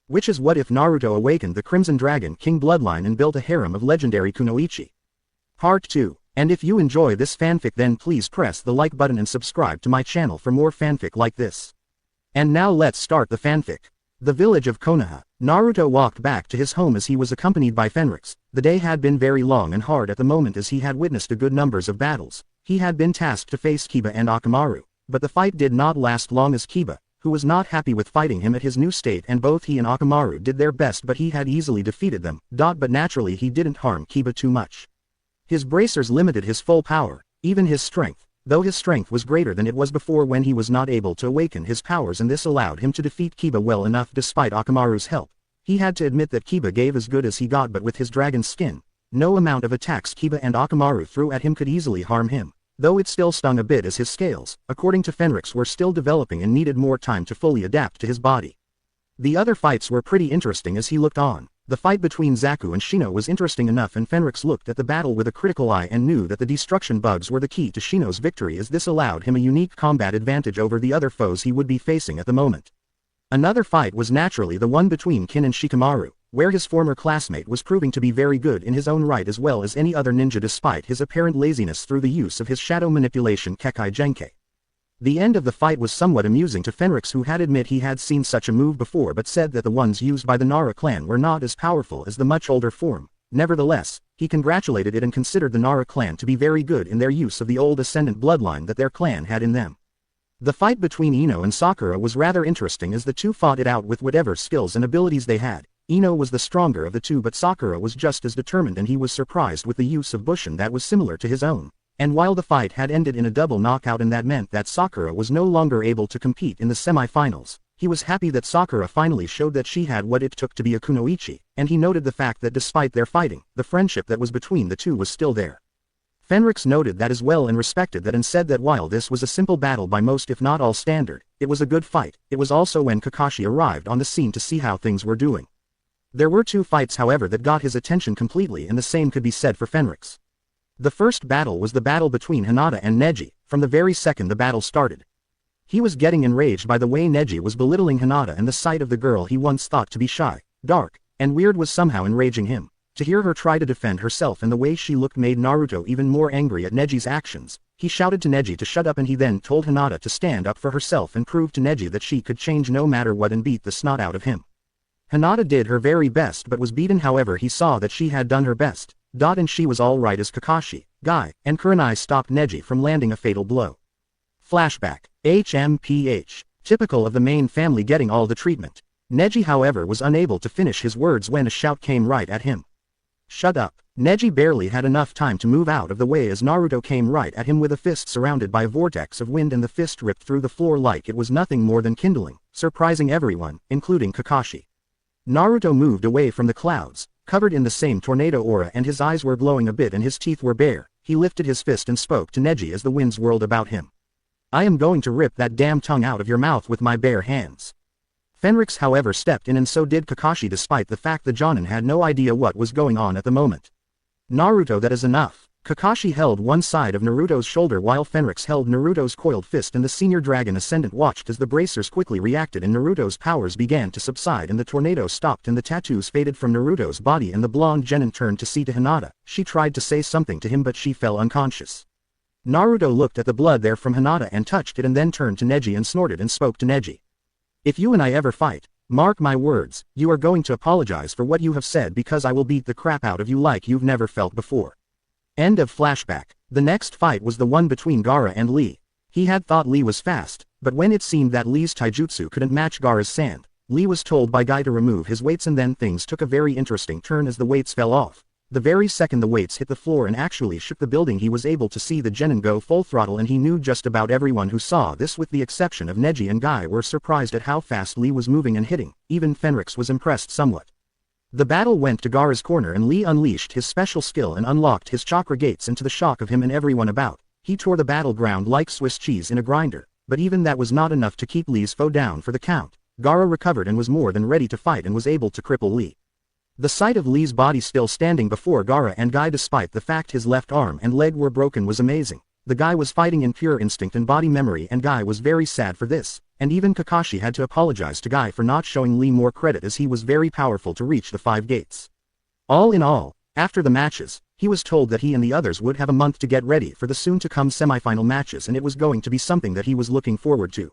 Which is what if Naruto awakened the Crimson Dragon King bloodline and built a harem of legendary Kunoichi. Part 2. And if you enjoy this fanfic then please press the like button and subscribe to my channel for more fanfic like this. And now let's start the fanfic. The village of Konoha. Naruto walked back to his home as he was accompanied by Fenrix. The day had been very long and hard at the moment as he had witnessed a good numbers of battles. He had been tasked to face Kiba and Akamaru, but the fight did not last long as Kiba, who was not happy with fighting him at his new state, and both he and Akamaru did their best but he had easily defeated them. But naturally he didn't harm Kiba too much. His bracers limited his full power, even his strength, though his strength was greater than it was before when he was not able to awaken his powers, and this allowed him to defeat Kiba well enough despite Akamaru's help. He had to admit that Kiba gave as good as he got, but with his dragon's skin, no amount of attacks Kiba and Akamaru threw at him could easily harm him, though it still stung a bit as his scales, according to Fenrix, were still developing and needed more time to fully adapt to his body. The other fights were pretty interesting as he looked on. The fight between Zaku and Shino was interesting enough, and Fenrix looked at the battle with a critical eye and knew that the destruction bugs were the key to Shino's victory, as this allowed him a unique combat advantage over the other foes he would be facing at the moment. Another fight was naturally the one between Kin and Shikamaru, where his former classmate was proving to be very good in his own right as well as any other ninja despite his apparent laziness through the use of his shadow manipulation Kekai Genkai. The end of the fight was somewhat amusing to Fenrix, who had admitted he had seen such a move before but said that the ones used by the Nara clan were not as powerful as the much older form. Nevertheless, he congratulated it and considered the Nara clan to be very good in their use of the old ascendant bloodline that their clan had in them. The fight between Ino and Sakura was rather interesting as the two fought it out with whatever skills and abilities they had. Ino was the stronger of the two, but Sakura was just as determined, and he was surprised with the use of Bushin that was similar to his own. And while the fight had ended in a double knockout and that meant that Sakura was no longer able to compete in the semi-finals, he was happy that Sakura finally showed that she had what it took to be a Kunoichi, and he noted the fact that despite their fighting, the friendship that was between the two was still there. Fenrix noted that as well and respected that, and said that while this was a simple battle by most if not all standard, it was a good fight. It was also when Kakashi arrived on the scene to see how things were doing. There were two fights however that got his attention completely, and the same could be said for Fenrix. The first battle was the battle between Hinata and Neji. From the very second the battle started, he was getting enraged by the way Neji was belittling Hinata, and the sight of the girl he once thought to be shy, dark, and weird was somehow enraging him. To hear her try to defend herself and the way she looked made Naruto even more angry at Neji's actions. He shouted to Neji to shut up, and he then told Hinata to stand up for herself and prove to Neji that she could change no matter what and beat the snot out of him. Hinata did her very best but was beaten. However, he saw that she had done her best, and she was alright as Kakashi, Guy, and Kurenai stopped Neji from landing a fatal blow. Flashback. HMPH. Typical of the main family getting all the treatment. Neji however was unable to finish his words when a shout came right at him. Shut up. Neji barely had enough time to move out of the way as Naruto came right at him with a fist surrounded by a vortex of wind, and the fist ripped through the floor like it was nothing more than kindling, surprising everyone, including Kakashi. Naruto moved away from the clouds, covered in the same tornado aura, and his eyes were glowing a bit and his teeth were bare. He lifted his fist and spoke to Neji as the winds whirled about him. I am going to rip that damn tongue out of your mouth with my bare hands. Fenrix however stepped in, and so did Kakashi, despite the fact that Jonin had no idea what was going on at the moment. Naruto, that is enough. Kakashi held one side of Naruto's shoulder while Fenrix held Naruto's coiled fist, and the senior dragon ascendant watched as the bracers quickly reacted and Naruto's powers began to subside and the tornado stopped and the tattoos faded from Naruto's body, and the blonde genin turned to see to Hinata. She tried to say something to him but she fell unconscious. Naruto looked at the blood there from Hinata and touched it, and then turned to Neji and snorted and spoke to Neji. If you and I ever fight, mark my words, you are going to apologize for what you have said, because I will beat the crap out of you like you've never felt before. End of flashback. The next fight was the one between Gaara and Lee. He had thought Lee was fast, but when it seemed that Lee's taijutsu couldn't match Gaara's sand, Lee was told by Guy to remove his weights, and then things took a very interesting turn as the weights fell off. The very second the weights hit the floor and actually shook the building, he was able to see the genin go full throttle, and he knew just about everyone who saw this with the exception of Neji and Guy were surprised at how fast Lee was moving and hitting. Even Fenrix was impressed somewhat. The battle went to Gaara's corner and Lee unleashed his special skill and unlocked his chakra gates, and to the shock of him and everyone about, he tore the battleground like Swiss cheese in a grinder, but even that was not enough to keep Lee's foe down for the count. Gaara recovered and was more than ready to fight and was able to cripple Lee. The sight of Lee's body still standing before Gaara and Guy despite the fact his left arm and leg were broken was amazing. The guy was fighting in pure instinct and body memory, and Guy was very sad for this. and even Kakashi had to apologize to Guy for not showing Lee more credit as he was very powerful to reach the 5 gates. All in all, after the matches, he was told that he and the others would have a month to get ready for the soon-to-come semi-final matches, and it was going to be something that he was looking forward to.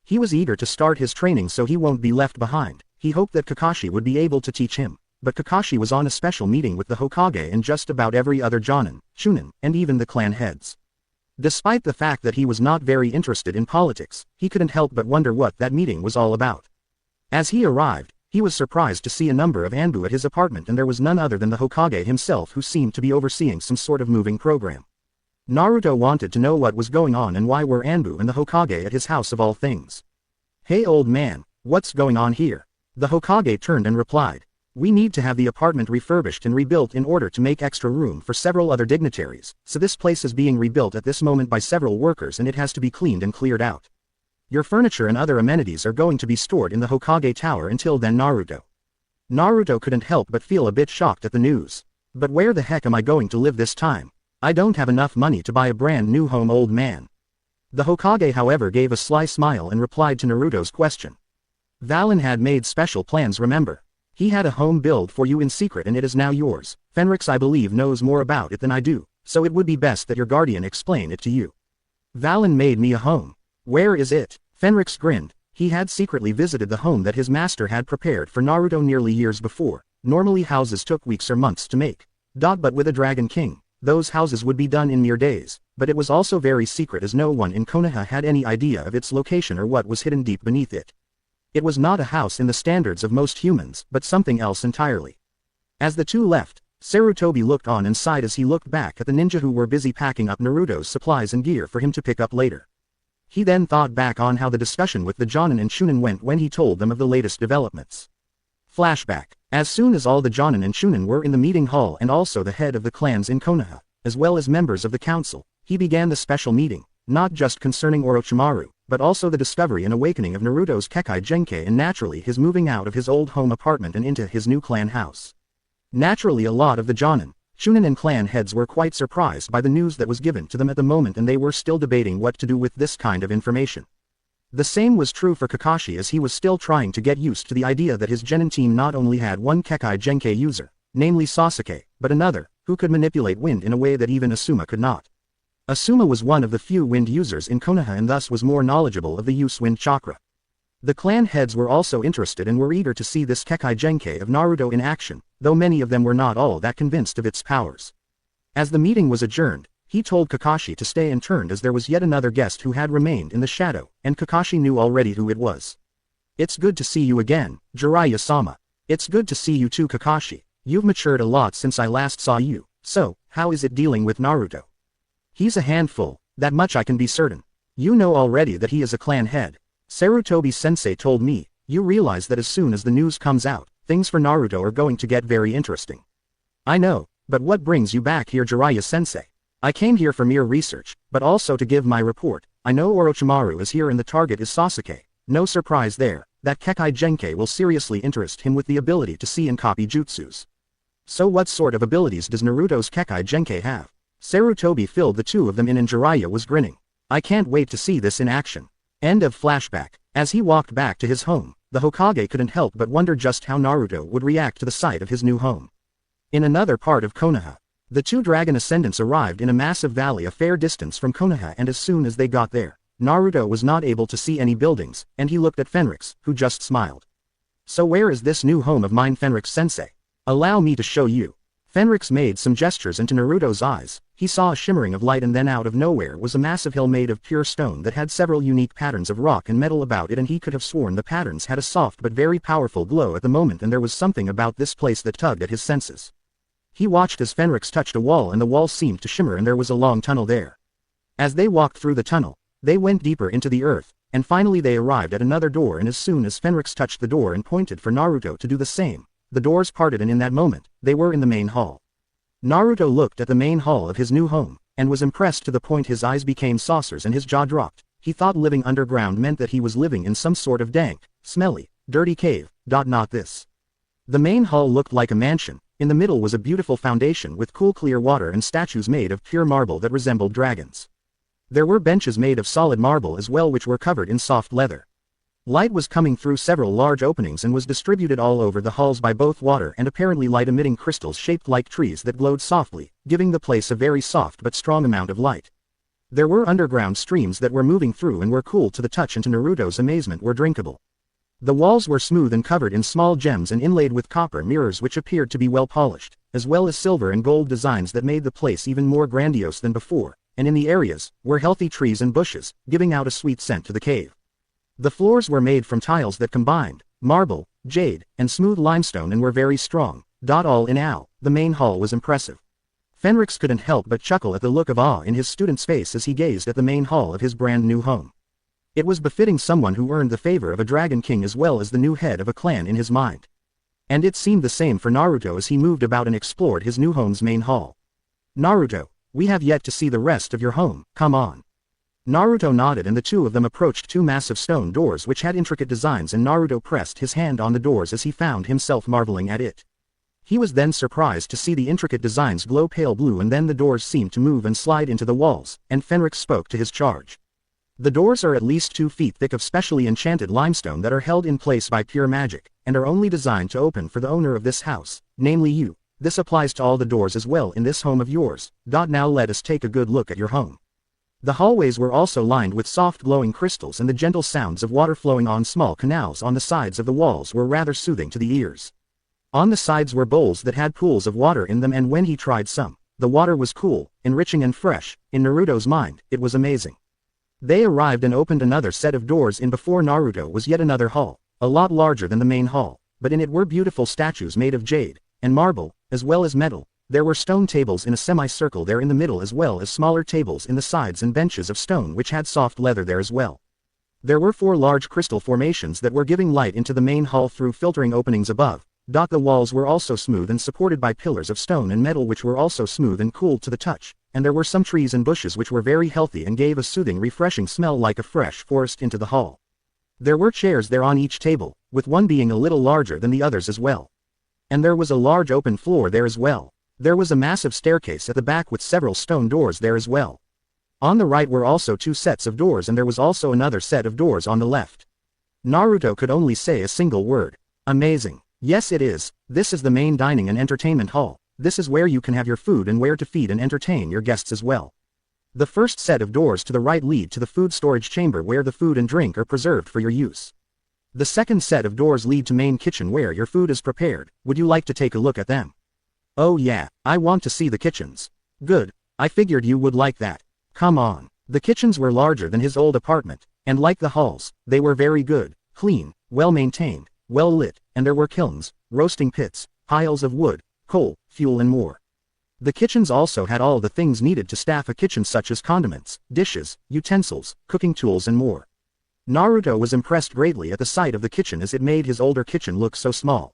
He was eager to start his training so he won't be left behind. He hoped that Kakashi would be able to teach him, but Kakashi was on a special meeting with the Hokage and just about every other Jonin, Chunin, and even the clan heads. Despite the fact that he was not very interested in politics, he couldn't help but wonder what that meeting was all about. As he arrived, he was surprised to see a number of Anbu at his apartment, and there was none other than the Hokage himself, who seemed to be overseeing some sort of moving program. Naruto wanted to know what was going on and why were Anbu and the Hokage at his house of all things. "Hey old man, what's going on here?" The Hokage turned and replied. "We need to have the apartment refurbished and rebuilt in order to make extra room for several other dignitaries, so this place is being rebuilt at this moment by several workers and it has to be cleaned and cleared out. Your furniture and other amenities are going to be stored in the Hokage Tower until then, Naruto." Naruto couldn't help but feel a bit shocked at the news. "But where the heck am I going to live this time? I don't have enough money to buy a brand new home, old man." The Hokage however gave a sly smile and replied to Naruto's question. "Valen had made special plans, remember? He had a home built for you in secret and it is now yours. Fenrix, I believe, knows more about it than I do, so it would be best that your guardian explain it to you." "Valen made me a home. Where is it?" Fenrix grinned. He had secretly visited the home that his master had prepared for Naruto nearly years before. Normally houses took weeks or months to make. But with a Dragon King, those houses would be done in mere days, but it was also very secret as no one in Konoha had any idea of its location or what was hidden deep beneath it. It was not a house in the standards of most humans, but something else entirely. As the two left, Sarutobi looked on and sighed as he looked back at the ninja who were busy packing up Naruto's supplies and gear for him to pick up later. He then thought back on how the discussion with the Jonin and Chunin went when he told them of the latest developments. Flashback. As soon as all the Jonin and Chunin were in the meeting hall and also the head of the clans in Konoha, as well as members of the council, he began the special meeting, not just concerning Orochimaru, but also the discovery and awakening of Naruto's Kekkei Genkai and naturally his moving out of his old home apartment and into his new clan house. Naturally a lot of the Jonin, Chunin and clan heads were quite surprised by the news that was given to them at the moment, and they were still debating what to do with this kind of information. The same was true for Kakashi, as he was still trying to get used to the idea that his genin team not only had one Kekkei Genkai user, namely Sasuke, but another, who could manipulate wind in a way that even Asuma could not. Asuma was one of the few wind users in Konoha and thus was more knowledgeable of the use wind chakra. The clan heads were also interested and were eager to see this Kekkei Genkai of Naruto in action, though many of them were not all that convinced of its powers. As the meeting was adjourned, he told Kakashi to stay and turned as there was yet another guest who had remained in the shadow, and Kakashi knew already who it was. "It's good to see you again, Jiraiya-sama. It's good to see you too, Kakashi. You've matured a lot since I last saw you, so, how is it dealing with Naruto?" "He's a handful, that much I can be certain. You know already that he is a clan head. Sarutobi-sensei told me. You realize that as soon as the news comes out, things for Naruto are going to get very interesting." "I know, but what brings you back here, Jiraiya-sensei?" "I came here for mere research, but also to give my report. I know Orochimaru is here and the target is Sasuke. No surprise there, that Kekkei Genkai will seriously interest him with the ability to see and copy jutsus." "So what sort of abilities does Naruto's Kekkei Genkai have?" Sarutobi filled the two of them in and Jiraiya was grinning. "I can't wait to see this in action." End of flashback. As he walked back to his home, the Hokage couldn't help but wonder just how Naruto would react to the sight of his new home. In another part of Konoha, the two dragon ascendants arrived in a massive valley a fair distance from Konoha, and as soon as they got there, Naruto was not able to see any buildings, and he looked at Fenrix, who just smiled. "So where is this new home of mine, Fenrix-sensei? Allow me to show you." Fenrix made some gestures into Naruto's eyes. He saw a shimmering of light, and then out of nowhere was a massive hill made of pure stone that had several unique patterns of rock and metal about it, and he could have sworn the patterns had a soft but very powerful glow at the moment, and there was something about this place that tugged at his senses. He watched as Fenrix touched a wall, and the wall seemed to shimmer, and there was a long tunnel there. As they walked through the tunnel, they went deeper into the earth, and finally they arrived at another door, and as soon as Fenrix touched the door and pointed for Naruto to do the same, the doors parted, and in that moment, they were in the main hall. Naruto looked at the main hall of his new home, and was impressed to the point his eyes became saucers and his jaw dropped. He thought living underground meant that he was living in some sort of dank, smelly, dirty cave. Not this. The main hall looked like a mansion. In the middle was a beautiful foundation with cool clear water and statues made of pure marble that resembled dragons. There were benches made of solid marble as well, which were covered in soft leather. Light was coming through several large openings and was distributed all over the halls by both water and apparently light-emitting crystals shaped like trees that glowed softly, giving the place a very soft but strong amount of light. There were underground streams that were moving through and were cool to the touch and to Naruto's amazement were drinkable. The walls were smooth and covered in small gems and inlaid with copper mirrors which appeared to be well polished, as well as silver and gold designs that made the place even more grandiose than before, and in the areas, were healthy trees and bushes, giving out a sweet scent to the cave. The floors were made from tiles that combined marble, jade, and smooth limestone and were very strong. All in all, the main hall was impressive. Fenrix couldn't help but chuckle at the look of awe in his student's face as he gazed at the main hall of his brand new home. It was befitting someone who earned the favor of a dragon king as well as the new head of a clan in his mind. And it seemed the same for Naruto as he moved about and explored his new home's main hall. Naruto, we have yet to see the rest of your home, come on. Naruto nodded and the two of them approached two massive stone doors which had intricate designs and Naruto pressed his hand on the doors as he found himself marveling at it. He was then surprised to see the intricate designs glow pale blue and then the doors seemed to move and slide into the walls, and Fenrix spoke to his charge. The doors are at least 2 feet thick of specially enchanted limestone that are held in place by pure magic, and are only designed to open for the owner of this house, namely you. This applies to all the doors as well in this home of yours. Now let us take a good look at your home. The hallways were also lined with soft glowing crystals and the gentle sounds of water flowing on small canals on the sides of the walls were rather soothing to the ears. On the sides were bowls that had pools of water in them and when he tried some, the water was cool, enriching and fresh. In Naruto's mind, it was amazing. They arrived and opened another set of doors in before Naruto was yet another hall, a lot larger than the main hall, but in it were beautiful statues made of jade and marble, as well as metal. There were stone tables in a semicircle there in the middle as well as smaller tables in the sides and benches of stone which had soft leather there as well. There were 4 large crystal formations that were giving light into the main hall through filtering openings above. The walls were also smooth and supported by pillars of stone and metal which were also smooth and cool to the touch, and there were some trees and bushes which were very healthy and gave a soothing refreshing smell like a fresh forest into the hall. There were chairs there on each table, with one being a little larger than the others as well. And there was a large open floor there as well. There was a massive staircase at the back with several stone doors there as well. On the right were also 2 sets of doors and there was also another set of doors on the left. Naruto could only say a single word. Amazing. Yes it is, this is the main dining and entertainment hall. This is where you can have your food and where to feed and entertain your guests as well. The first set of doors to the right lead to the food storage chamber where the food and drink are preserved for your use. The second set of doors lead to main kitchen where your food is prepared. Would you like to take a look at them? Oh yeah, I want to see the kitchens. Good, I figured you would like that. Come on. The kitchens were larger than his old apartment, and like the halls, they were very good, clean, well maintained, well lit, and there were kilns, roasting pits, piles of wood, coal, fuel and more. The kitchens also had all the things needed to staff a kitchen such as condiments, dishes, utensils, cooking tools and more. Naruto was impressed greatly at the sight of the kitchen as it made his older kitchen look so small.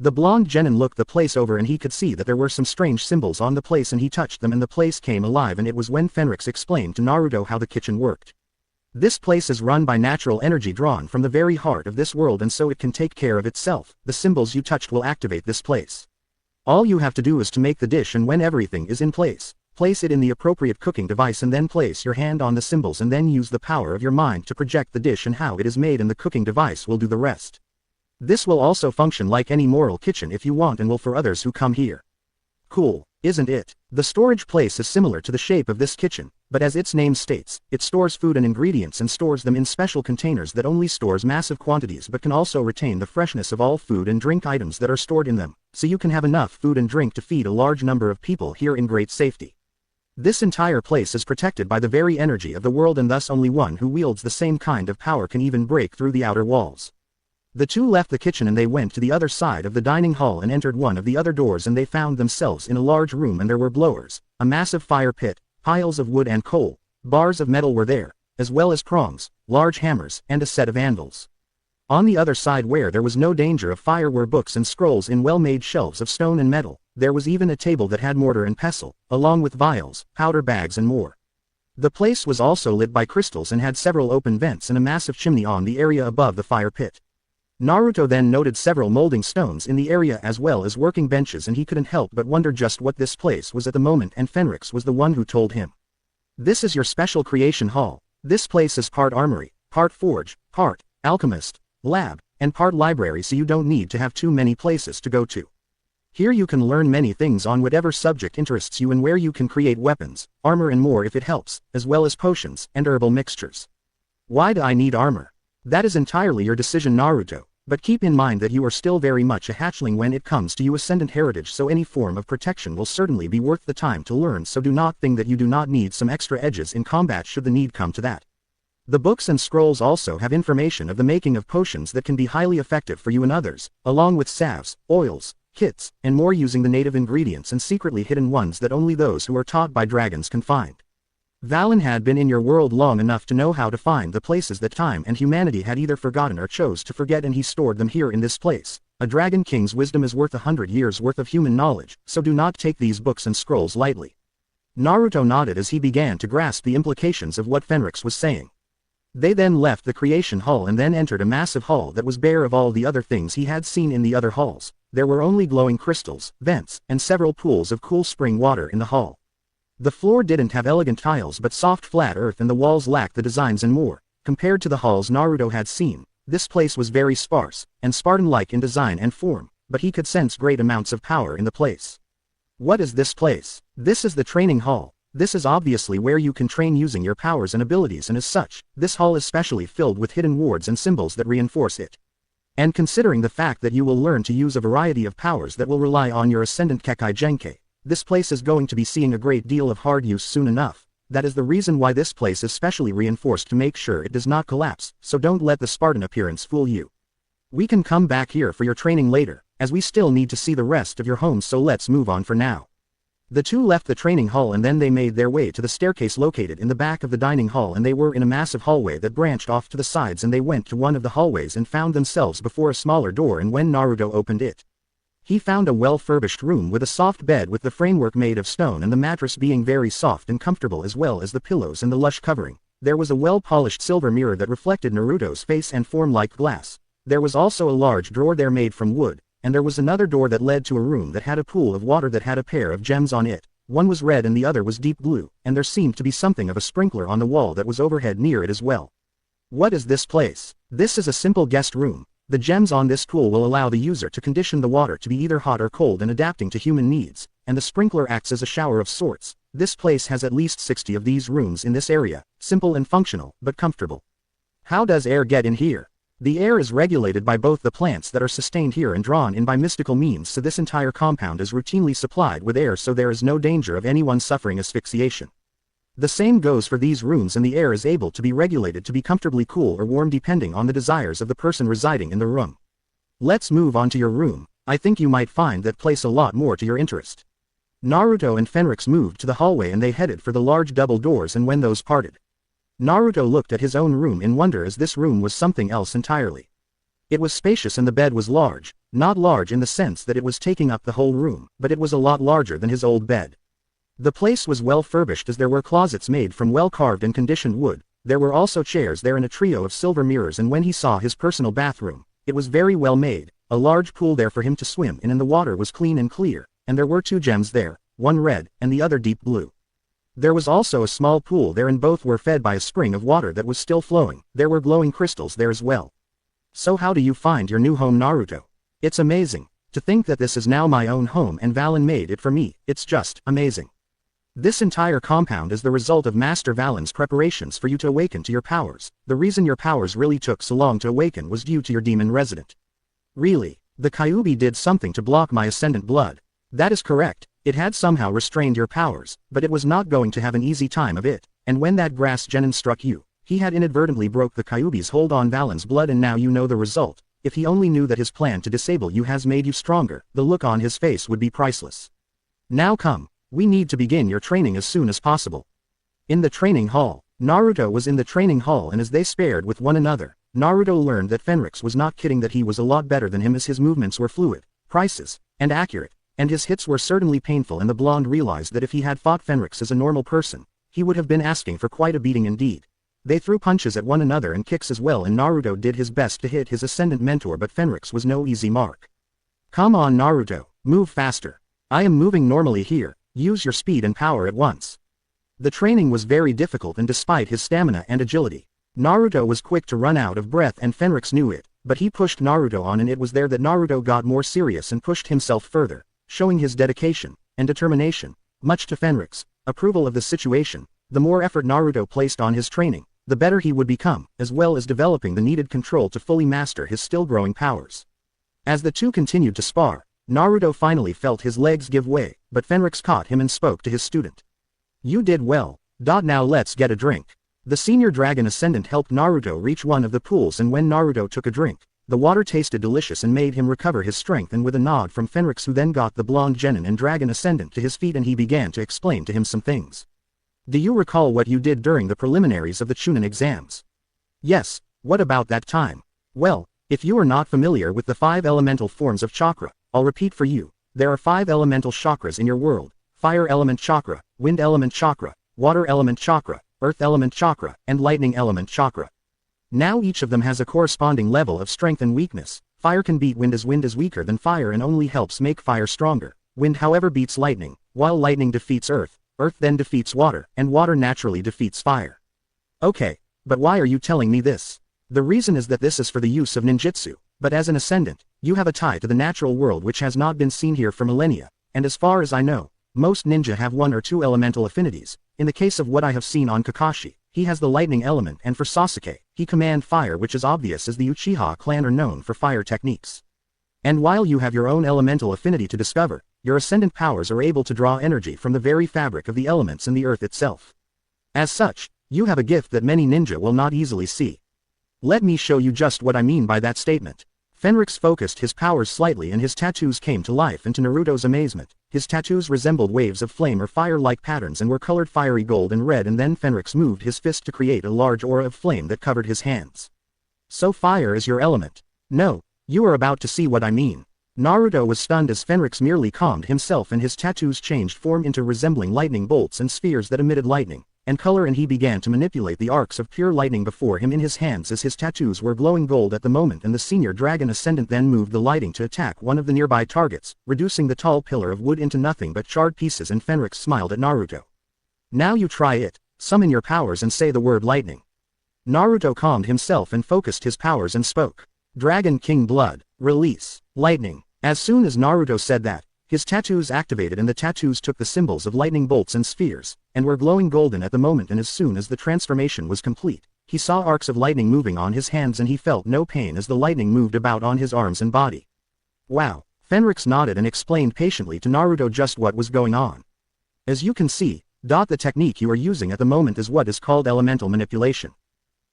The blonde genin looked the place over and he could see that there were some strange symbols on the place and he touched them and the place came alive and it was when Fenrix explained to Naruto how the kitchen worked. This place is run by natural energy drawn from the very heart of this world and so it can take care of itself. The symbols you touched will activate this place. All you have to do is to make the dish and when everything is in place, place it in the appropriate cooking device and then place your hand on the symbols and then use the power of your mind to project the dish and how it is made and the cooking device will do the rest. This will also function like any moral kitchen if you want and will for others who come here. Cool, isn't it? The storage place is similar to the shape of this kitchen, but as its name states, it stores food and ingredients and stores them in special containers that only stores massive quantities but can also retain the freshness of all food and drink items that are stored in them, so you can have enough food and drink to feed a large number of people here in great safety. This entire place is protected by the very energy of the world and thus only one who wields the same kind of power can even break through the outer walls. The two left the kitchen and they went to the other side of the dining hall and entered one of the other doors and they found themselves in a large room and there were blowers, a massive fire pit, piles of wood and coal, bars of metal were there, as well as prongs, large hammers, and a set of anvils. On the other side where there was no danger of fire were books and scrolls in well-made shelves of stone and metal. There was even a table that had mortar and pestle, along with vials, powder bags and more. The place was also lit by crystals and had several open vents and a massive chimney on the area above the fire pit. Naruto then noted several molding stones in the area as well as working benches and he couldn't help but wonder just what this place was at the moment and Fenrix was the one who told him. This is your special creation hall. This place is part armory, part forge, part alchemist, lab, and part library, so you don't need to have too many places to go to. Here you can learn many things on whatever subject interests you and where you can create weapons, armor and more if it helps, as well as potions and herbal mixtures. Why do I need armor? That is entirely your decision, Naruto, but keep in mind that you are still very much a hatchling when it comes to your ascendant heritage, so any form of protection will certainly be worth the time to learn, so do not think that you do not need some extra edges in combat should the need come to that. The books and scrolls also have information of the making of potions that can be highly effective for you and others, along with salves, oils, kits, and more using the native ingredients and secretly hidden ones that only those who are taught by dragons can find. Valen had been in your world long enough to know how to find the places that time and humanity had either forgotten or chose to forget, and he stored them here in this place. A dragon king's wisdom is worth 100 years worth of human knowledge, so do not take these books and scrolls lightly. Naruto nodded as he began to grasp the implications of what Fenrix was saying. They then left the creation hall and then entered a massive hall that was bare of all the other things he had seen in the other halls. There were only glowing crystals, vents, and several pools of cool spring water in the hall. The floor didn't have elegant tiles but soft flat earth, and the walls lacked the designs and more. Compared to the halls Naruto had seen, this place was very sparse, and Spartan-like in design and form, but he could sense great amounts of power in the place. What is this place? This is the training hall. This is obviously where you can train using your powers and abilities, and as such, this hall is specially filled with hidden wards and symbols that reinforce it. And considering the fact that you will learn to use a variety of powers that will rely on your ascendant Kekkei Genkai, this place is going to be seeing a great deal of hard use soon enough. That is the reason why this place is specially reinforced to make sure it does not collapse, so don't let the Spartan appearance fool you. We can come back here for your training later, as we still need to see the rest of your home, so let's move on for now. The two left the training hall and then they made their way to the staircase located in the back of the dining hall, and they were in a massive hallway that branched off to the sides, and they went to one of the hallways and found themselves before a smaller door, and when Naruto opened it, he found a well-furbished room with a soft bed with the framework made of stone and the mattress being very soft and comfortable, as well as the pillows and the lush covering. There was a well-polished silver mirror that reflected Naruto's face and form like glass. There was also a large drawer there made from wood, and there was another door that led to a room that had a pool of water that had a pair of gems on it. One was red and the other was deep blue, and there seemed to be something of a sprinkler on the wall that was overhead near it as well. What is this place? This is a simple guest room. The gems on this pool will allow the user to condition the water to be either hot or cold and adapting to human needs, and the sprinkler acts as a shower of sorts. This place has at least 60 of these rooms in this area, simple and functional, but comfortable. How does air get in here? The air is regulated by both the plants that are sustained here and drawn in by mystical means, so this entire compound is routinely supplied with air, so there is no danger of anyone suffering asphyxiation. The same goes for these rooms, and the air is able to be regulated to be comfortably cool or warm depending on the desires of the person residing in the room. Let's move on to your room. I think you might find that place a lot more to your interest. Naruto and Fenrix moved to the hallway and they headed for the large double doors, and when those parted, Naruto looked at his own room in wonder, as this room was something else entirely. It was spacious and the bed was large, not large in the sense that it was taking up the whole room, but it was a lot larger than his old bed. The place was well furbished, as there were closets made from well-carved and conditioned wood. There were also chairs there and a trio of silver mirrors, and when he saw his personal bathroom, it was very well made, a large pool there for him to swim in, and the water was clean and clear, and there were two gems there, one red, and the other deep blue. There was also a small pool there, and both were fed by a spring of water that was still flowing. There were glowing crystals there as well. So how do you find your new home, Naruto? It's amazing. To think that this is now my own home and Valen made it for me, it's just amazing. This entire compound is the result of Master Valen's preparations for you to awaken to your powers. The reason your powers really took so long to awaken was due to your demon resident. Really? The Kyuubi did something to block my ascendant blood. That is correct. It had somehow restrained your powers, but it was not going to have an easy time of it, and when that grass genin struck you, he had inadvertently broke the Kyuubi's hold on Valen's blood, and now you know the result. If he only knew that his plan to disable you has made you stronger, the look on his face would be priceless. Now come, we need to begin your training as soon as possible. In the training hall, Naruto was in the training hall, and as they spared with one another, Naruto learned that Fenrix was not kidding, that he was a lot better than him, as his movements were fluid, precise, and accurate. And his hits were certainly painful, and the blonde realized that if he had fought Fenrix as a normal person, he would have been asking for quite a beating indeed. They threw punches at one another and kicks as well, and Naruto did his best to hit his ascendant mentor, but Fenrix was no easy mark. Come on Naruto, move faster. I am moving normally here, use your speed and power at once. The training was very difficult, and despite his stamina and agility, Naruto was quick to run out of breath and Fenrix knew it, but he pushed Naruto on and it was there that Naruto got more serious and pushed himself further, showing his dedication and determination, much to Fenrix's approval of the situation. The more effort Naruto placed on his training, the better he would become, as well as developing the needed control to fully master his still-growing powers. As the two continued to spar, Naruto finally felt his legs give way, but Fenrix caught him and spoke to his student. "You did well. Now let's get a drink." The senior dragon ascendant helped Naruto reach one of the pools and when Naruto took a drink, the water tasted delicious and made him recover his strength and with a nod from Fenrix who then got the blonde genin and dragon ascendant to his feet and he began to explain to him some things. "Do you recall what you did during the preliminaries of the Chunin exams?" "Yes, what about that time?" "Well, if you are not familiar with the 5 elemental forms of chakra, I'll repeat for you. There are 5 elemental chakras in your world: fire element chakra, wind element chakra, water element chakra, earth element chakra, and lightning element chakra. Now each of them has a corresponding level of strength and weakness. Fire can beat wind as wind is weaker than fire and only helps make fire stronger. Wind however beats lightning, while lightning defeats earth then defeats water, and water naturally defeats fire." "Okay, but why are you telling me this?" "The reason is that this is for the use of ninjutsu, but as an ascendant, you have a tie to the natural world which has not been seen here for millennia, and as far as I know, most ninja have 1 or 2 elemental affinities. In the case of what I have seen on Kakashi, he has the lightning element and for Sasuke, he command fire which is obvious as the Uchiha clan are known for fire techniques. And while you have your own elemental affinity to discover, your ascendant powers are able to draw energy from the very fabric of the elements and the earth itself. As such, you have a gift that many ninja will not easily see. Let me show you just what I mean by that statement." Fenrix focused his powers slightly and his tattoos came to life and to Naruto's amazement, his tattoos resembled waves of flame or fire-like patterns and were colored fiery gold and red and then Fenrix moved his fist to create a large aura of flame that covered his hands. "So fire is your element?" "No, you are about to see what I mean." Naruto was stunned as Fenrix merely calmed himself and his tattoos changed form into resembling lightning bolts and spheres that emitted lightning and color and he began to manipulate the arcs of pure lightning before him in his hands as his tattoos were glowing gold at the moment and the senior dragon ascendant then moved the lighting to attack one of the nearby targets, reducing the tall pillar of wood into nothing but charred pieces and Fenrix smiled at Naruto. "Now you try it, summon your powers and say the word lightning." Naruto calmed himself and focused his powers and spoke. "Dragon King Blood, release, lightning." As soon as Naruto said that, his tattoos activated and the tattoos took the symbols of lightning bolts and spheres, and were glowing golden at the moment and as soon as the transformation was complete, he saw arcs of lightning moving on his hands and he felt no pain as the lightning moved about on his arms and body. "Wow," Fenrix nodded and explained patiently to Naruto just what was going on. "As you can see, the technique you are using at the moment is what is called elemental manipulation.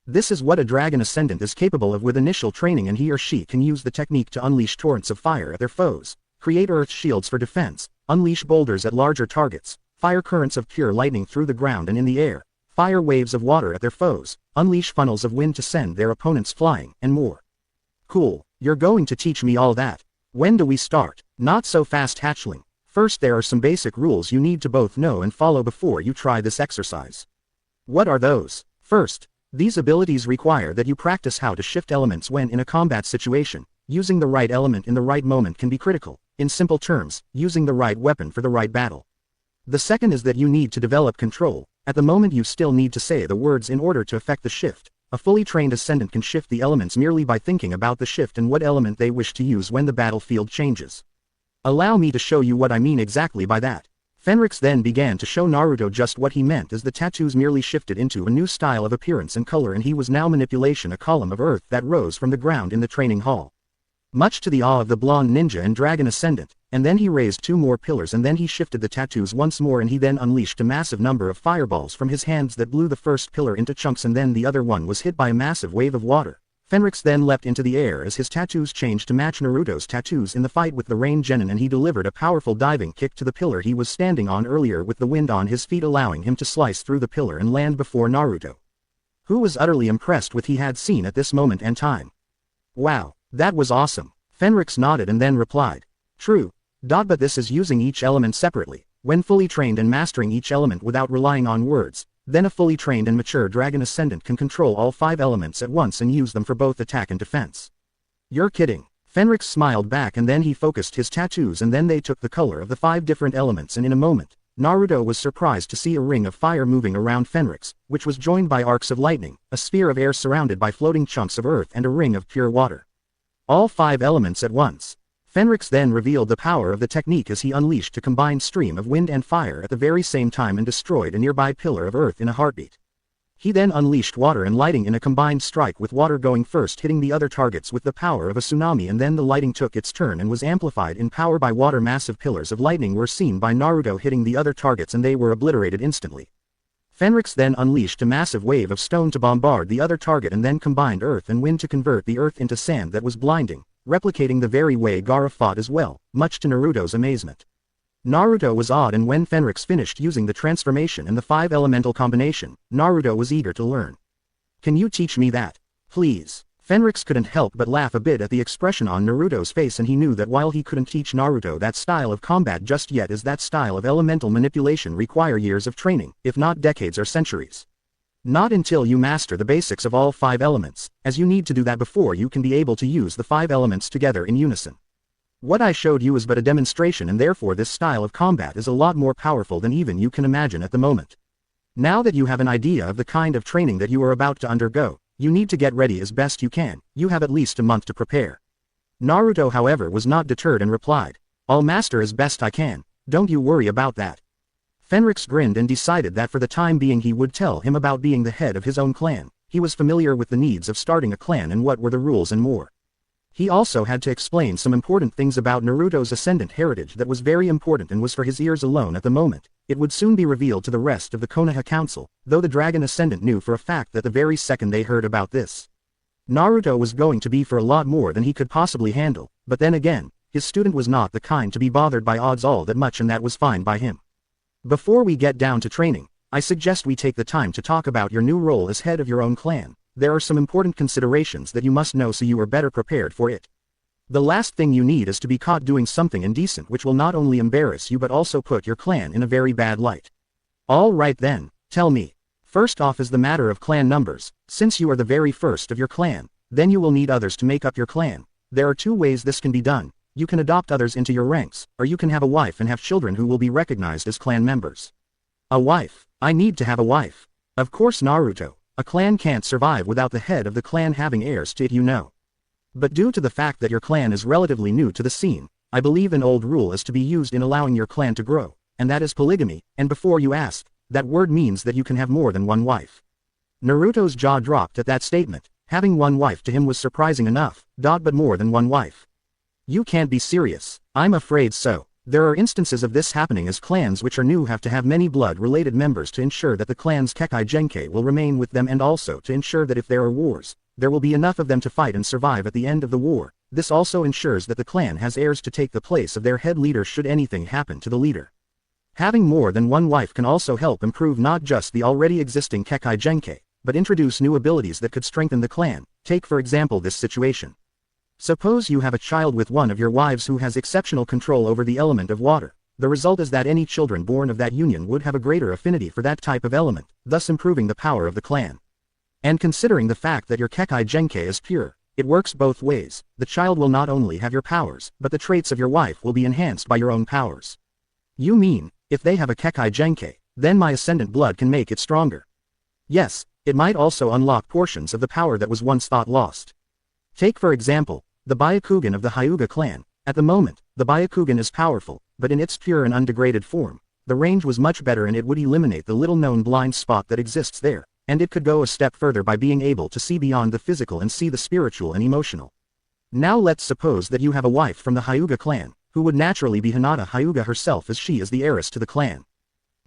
This is what a dragon ascendant is capable of with initial training and he or she can use the technique to unleash torrents of fire at their foes, create earth shields for defense, unleash boulders at larger targets, fire currents of pure lightning through the ground and in the air, fire waves of water at their foes, unleash funnels of wind to send their opponents flying, and more." "Cool, you're going to teach me all that. When do we start?" "Not so fast, hatchling. First there are some basic rules you need to both know and follow before you try this exercise." "What are those?" "First, these abilities require that you practice how to shift elements when in a combat situation. Using the right element in the right moment can be critical. In simple terms, using the right weapon for the right battle. The second is that you need to develop control. At the moment you still need to say the words in order to effect the shift. A fully trained ascendant can shift the elements merely by thinking about the shift and what element they wish to use when the battlefield changes. Allow me to show you what I mean exactly by that." Fenrix then began to show Naruto just what he meant as the tattoos merely shifted into a new style of appearance and color and he was now manipulation a column of earth that rose from the ground in the training hall. Much to the awe of the blonde ninja and dragon ascendant, and then he raised 2 more pillars and then he shifted the tattoos once more and he then unleashed a massive number of fireballs from his hands that blew the first pillar into chunks and then the other one was hit by a massive wave of water. Fenrix then leapt into the air as his tattoos changed to match Naruto's tattoos in the fight with the rain genin and he delivered a powerful diving kick to the pillar he was standing on earlier with the wind on his feet allowing him to slice through the pillar and land before Naruto, who was utterly impressed with what he had seen at this moment and time. "Wow. That was awesome." Fenrix nodded and then replied. "True. But this is using each element separately. When fully trained and mastering each element without relying on words, then a fully trained and mature dragon ascendant can control all 5 elements at once and use them for both attack and defense." "You're kidding." Fenrix smiled back and then he focused his tattoos and then they took the color of the 5 different elements and in a moment, Naruto was surprised to see a ring of fire moving around Fenrix, which was joined by arcs of lightning, a sphere of air surrounded by floating chunks of earth and a ring of pure water. All 5 elements at once. Fenrix then revealed the power of the technique as he unleashed a combined stream of wind and fire at the very same time and destroyed a nearby pillar of earth in a heartbeat. He then unleashed water and lighting in a combined strike, with water going first, hitting the other targets with the power of a tsunami, and then the lighting took its turn and was amplified in power by water. Massive pillars of lightning were seen by Naruto hitting the other targets and they were obliterated instantly. Fenrix then unleashed a massive wave of stone to bombard the other target and then combined earth and wind to convert the earth into sand that was blinding, replicating the very way Gaara fought as well, much to Naruto's amazement. Naruto was awed, and when Fenrix finished using the transformation and the 5 elemental combination, Naruto was eager to learn. "Can you teach me that? Please?" Fenrix couldn't help but laugh a bit at the expression on Naruto's face, and he knew that while he couldn't teach Naruto that style of combat just yet, as that style of elemental manipulation require years of training, if not decades or centuries. Not until you master the basics of all 5 elements, as you need to do that before you can be able to use the 5 elements together in unison. What I showed you is but a demonstration, and therefore this style of combat is a lot more powerful than even you can imagine at the moment. Now that you have an idea of the kind of training that you are about to undergo, you need to get ready as best you can. You have at least a month to prepare. Naruto, however, was not deterred and replied, "I'll master as best I can, don't you worry about that." Fenrix grinned and decided that for the time being he would tell him about being the head of his own clan. He was familiar with the needs of starting a clan and what were the rules and more. He also had to explain some important things about Naruto's ascendant heritage that was very important and was for his ears alone at the moment. It would soon be revealed to the rest of the Konoha Council, though the Dragon Ascendant knew for a fact that the very second they heard about this, Naruto was going to be for a lot more than he could possibly handle. But then again, his student was not the kind to be bothered by odds all that much, and that was fine by him. Before we get down to training, I suggest we take the time to talk about your new role as head of your own clan. There are some important considerations that you must know so you are better prepared for it. The last thing you need is to be caught doing something indecent which will not only embarrass you but also put your clan in a very bad light. All right then, tell me. First off is the matter of clan numbers. Since you are the very first of your clan, then you will need others to make up your clan. There are 2 ways this can be done. You can adopt others into your ranks, or you can have a wife and have children who will be recognized as clan members. A wife. I need to have a wife. Of course, Naruto. A clan can't survive without the head of the clan having heirs to it, you know. But due to the fact that your clan is relatively new to the scene, I believe an old rule is to be used in allowing your clan to grow, and that is polygamy. And before you ask, that word means that you can have more than one wife. Naruto's jaw dropped at that statement. Having one wife to him was surprising enough, but more than one wife. You can't be serious. I'm afraid so. There are instances of this happening, as clans which are new have to have many blood-related members to ensure that the clan's Kekkei Genkai will remain with them, and also to ensure that if there are wars, there will be enough of them to fight and survive at the end of the war. This also ensures that the clan has heirs to take the place of their head leader should anything happen to the leader. Having more than one wife can also help improve not just the already existing Kekkei Genkai, but introduce new abilities that could strengthen the clan. Take for example this situation. Suppose you have a child with one of your wives who has exceptional control over the element of water. The result is that any children born of that union would have a greater affinity for that type of element, thus improving the power of the clan. And considering the fact that your Kekkei Genkai is pure, it works both ways. The child will not only have your powers, but the traits of your wife will be enhanced by your own powers. You mean, if they have a Kekkei Genkai, then my ascendant blood can make it stronger? Yes, it might also unlock portions of the power that was once thought lost. Take for example, the Byakugan of the Hyuga clan. At the moment, the Byakugan is powerful, but in its pure and undegraded form, the range was much better and it would eliminate the little-known blind spot that exists there, and it could go a step further by being able to see beyond the physical and see the spiritual and emotional. Now let's suppose that you have a wife from the Hyuga clan, who would naturally be Hinata Hyuga herself, as she is the heiress to the clan.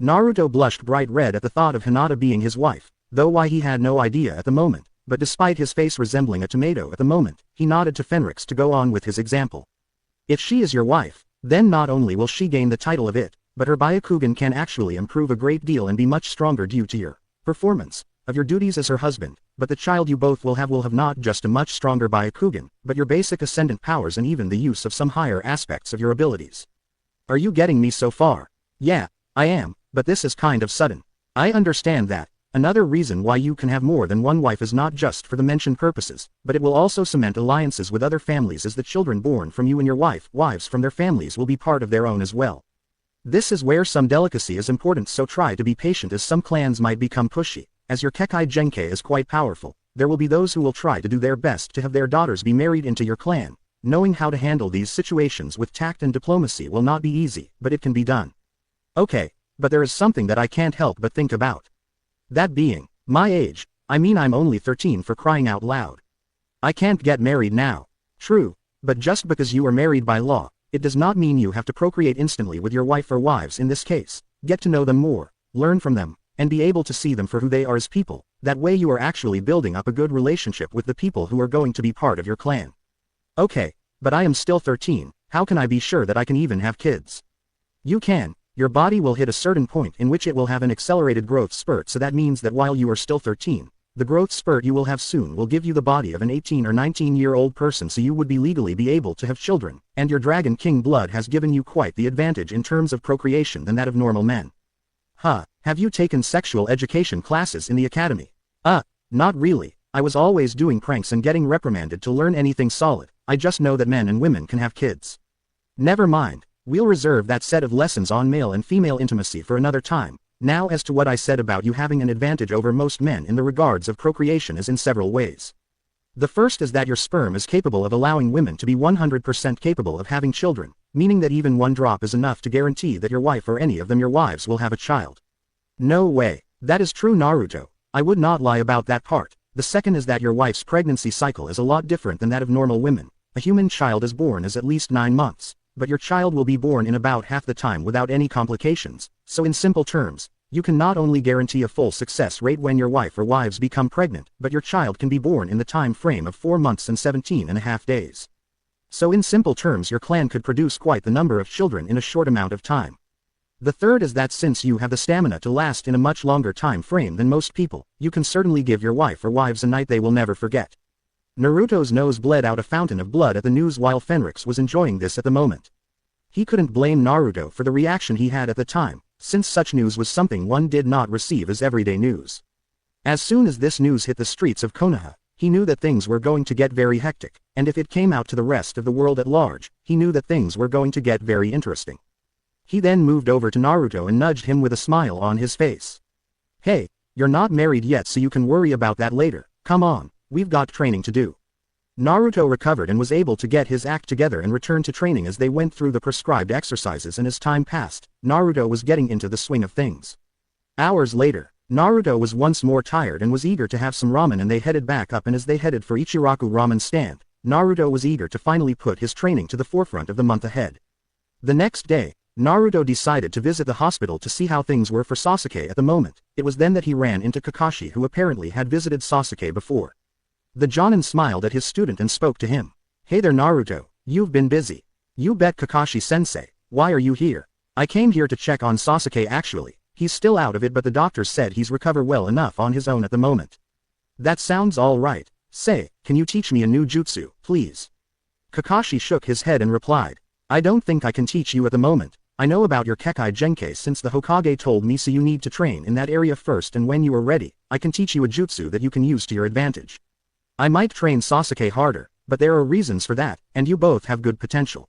Naruto blushed bright red at the thought of Hinata being his wife, though why he had no idea at the moment. But despite his face resembling a tomato at the moment, he nodded to Fenrix to go on with his example. If she is your wife, then not only will she gain the title of it, but her Byakugan can actually improve a great deal and be much stronger due to your performance of your duties as her husband. But the child you both will have not just a much stronger Byakugan, but your basic ascendant powers and even the use of some higher aspects of your abilities. Are you getting me so far? Yeah, I am, but this is kind of sudden. I understand that. Another reason why you can have more than one wife is not just for the mentioned purposes, but it will also cement alliances with other families, as the children born from you and your wives from their families will be part of their own as well. This is where some delicacy is important, so try to be patient as some clans might become pushy. As your Kekai Genkai is quite powerful, there will be those who will try to do their best to have their daughters be married into your clan. Knowing how to handle these situations with tact and diplomacy will not be easy, but it can be done. Okay, but there is something that I can't help but think about. That being, my age. I mean, I'm only 13 for crying out loud. I can't get married now. True, but just because you are married by law, it does not mean you have to procreate instantly with your wife or wives in this case. Get to know them more, learn from them, and be able to see them for who they are as people. That way you are actually building up a good relationship with the people who are going to be part of your clan. Okay, but I am still 13, how can I be sure that I can even have kids? You can. Your body will hit a certain point in which it will have an accelerated growth spurt, so that means that while you are still 13, the growth spurt you will have soon will give you the body of an 18 or 19-year-old person, so you would be legally be able to have children, and your Dragon King blood has given you quite the advantage in terms of procreation than that of normal men. Huh, have you taken sexual education classes in the academy? Not really, I was always doing pranks and getting reprimanded to learn anything solid. I just know that men and women can have kids. Never mind, we'll reserve that set of lessons on male and female intimacy for another time. Now as to what I said about you having an advantage over most men in the regards of procreation is in several ways. The first is that your sperm is capable of allowing women to be 100% capable of having children, meaning that even one drop is enough to guarantee that your wife or any of them your wives will have a child. No way, that is true, Naruto, I would not lie about that part. The second is that your wife's pregnancy cycle is a lot different than that of normal women. A human child is born as at least 9 months, but your child will be born in about half the time without any complications. So in simple terms, you can not only guarantee a full success rate when your wife or wives become pregnant, but your child can be born in the time frame of 4 months and 17.5 days. So in simple terms, your clan could produce quite the number of children in a short amount of time. The third is that since you have the stamina to last in a much longer time frame than most people, you can certainly give your wife or wives a night they will never forget. Naruto's nose bled out a fountain of blood at the news while Fenrix was enjoying this at the moment. He couldn't blame Naruto for the reaction he had at the time, since such news was something one did not receive as everyday news. As soon as this news hit the streets of Konoha, he knew that things were going to get very hectic, and if it came out to the rest of the world at large, he knew that things were going to get very interesting. He then moved over to Naruto and nudged him with a smile on his face. Hey, you're not married yet, so you can worry about that later. Come on, we've got training to do. Naruto recovered and was able to get his act together and returned to training as they went through the prescribed exercises, and as time passed, Naruto was getting into the swing of things. Hours later, Naruto was once more tired and was eager to have some ramen, and they headed back up, and as they headed for Ichiraku ramen stand, Naruto was eager to finally put his training to the forefront of the month ahead. The next day, Naruto decided to visit the hospital to see how things were for Sasuke at the moment. It was then that he ran into Kakashi, who apparently had visited Sasuke before. The Jonin smiled at his student and spoke to him. Hey there Naruto, you've been busy. You bet, Kakashi-sensei. Why are you here? I came here to check on Sasuke actually. He's still out of it, but the doctors said he's recovered well enough on his own at the moment. That sounds all right. Say, can you teach me a new jutsu, please? Kakashi shook his head and replied. I don't think I can teach you at the moment. I know about your Kekai Genkai since the Hokage told me, so you need to train in that area first, and when you are ready, I can teach you a jutsu that you can use to your advantage. I might train Sasuke harder, but there are reasons for that, and you both have good potential.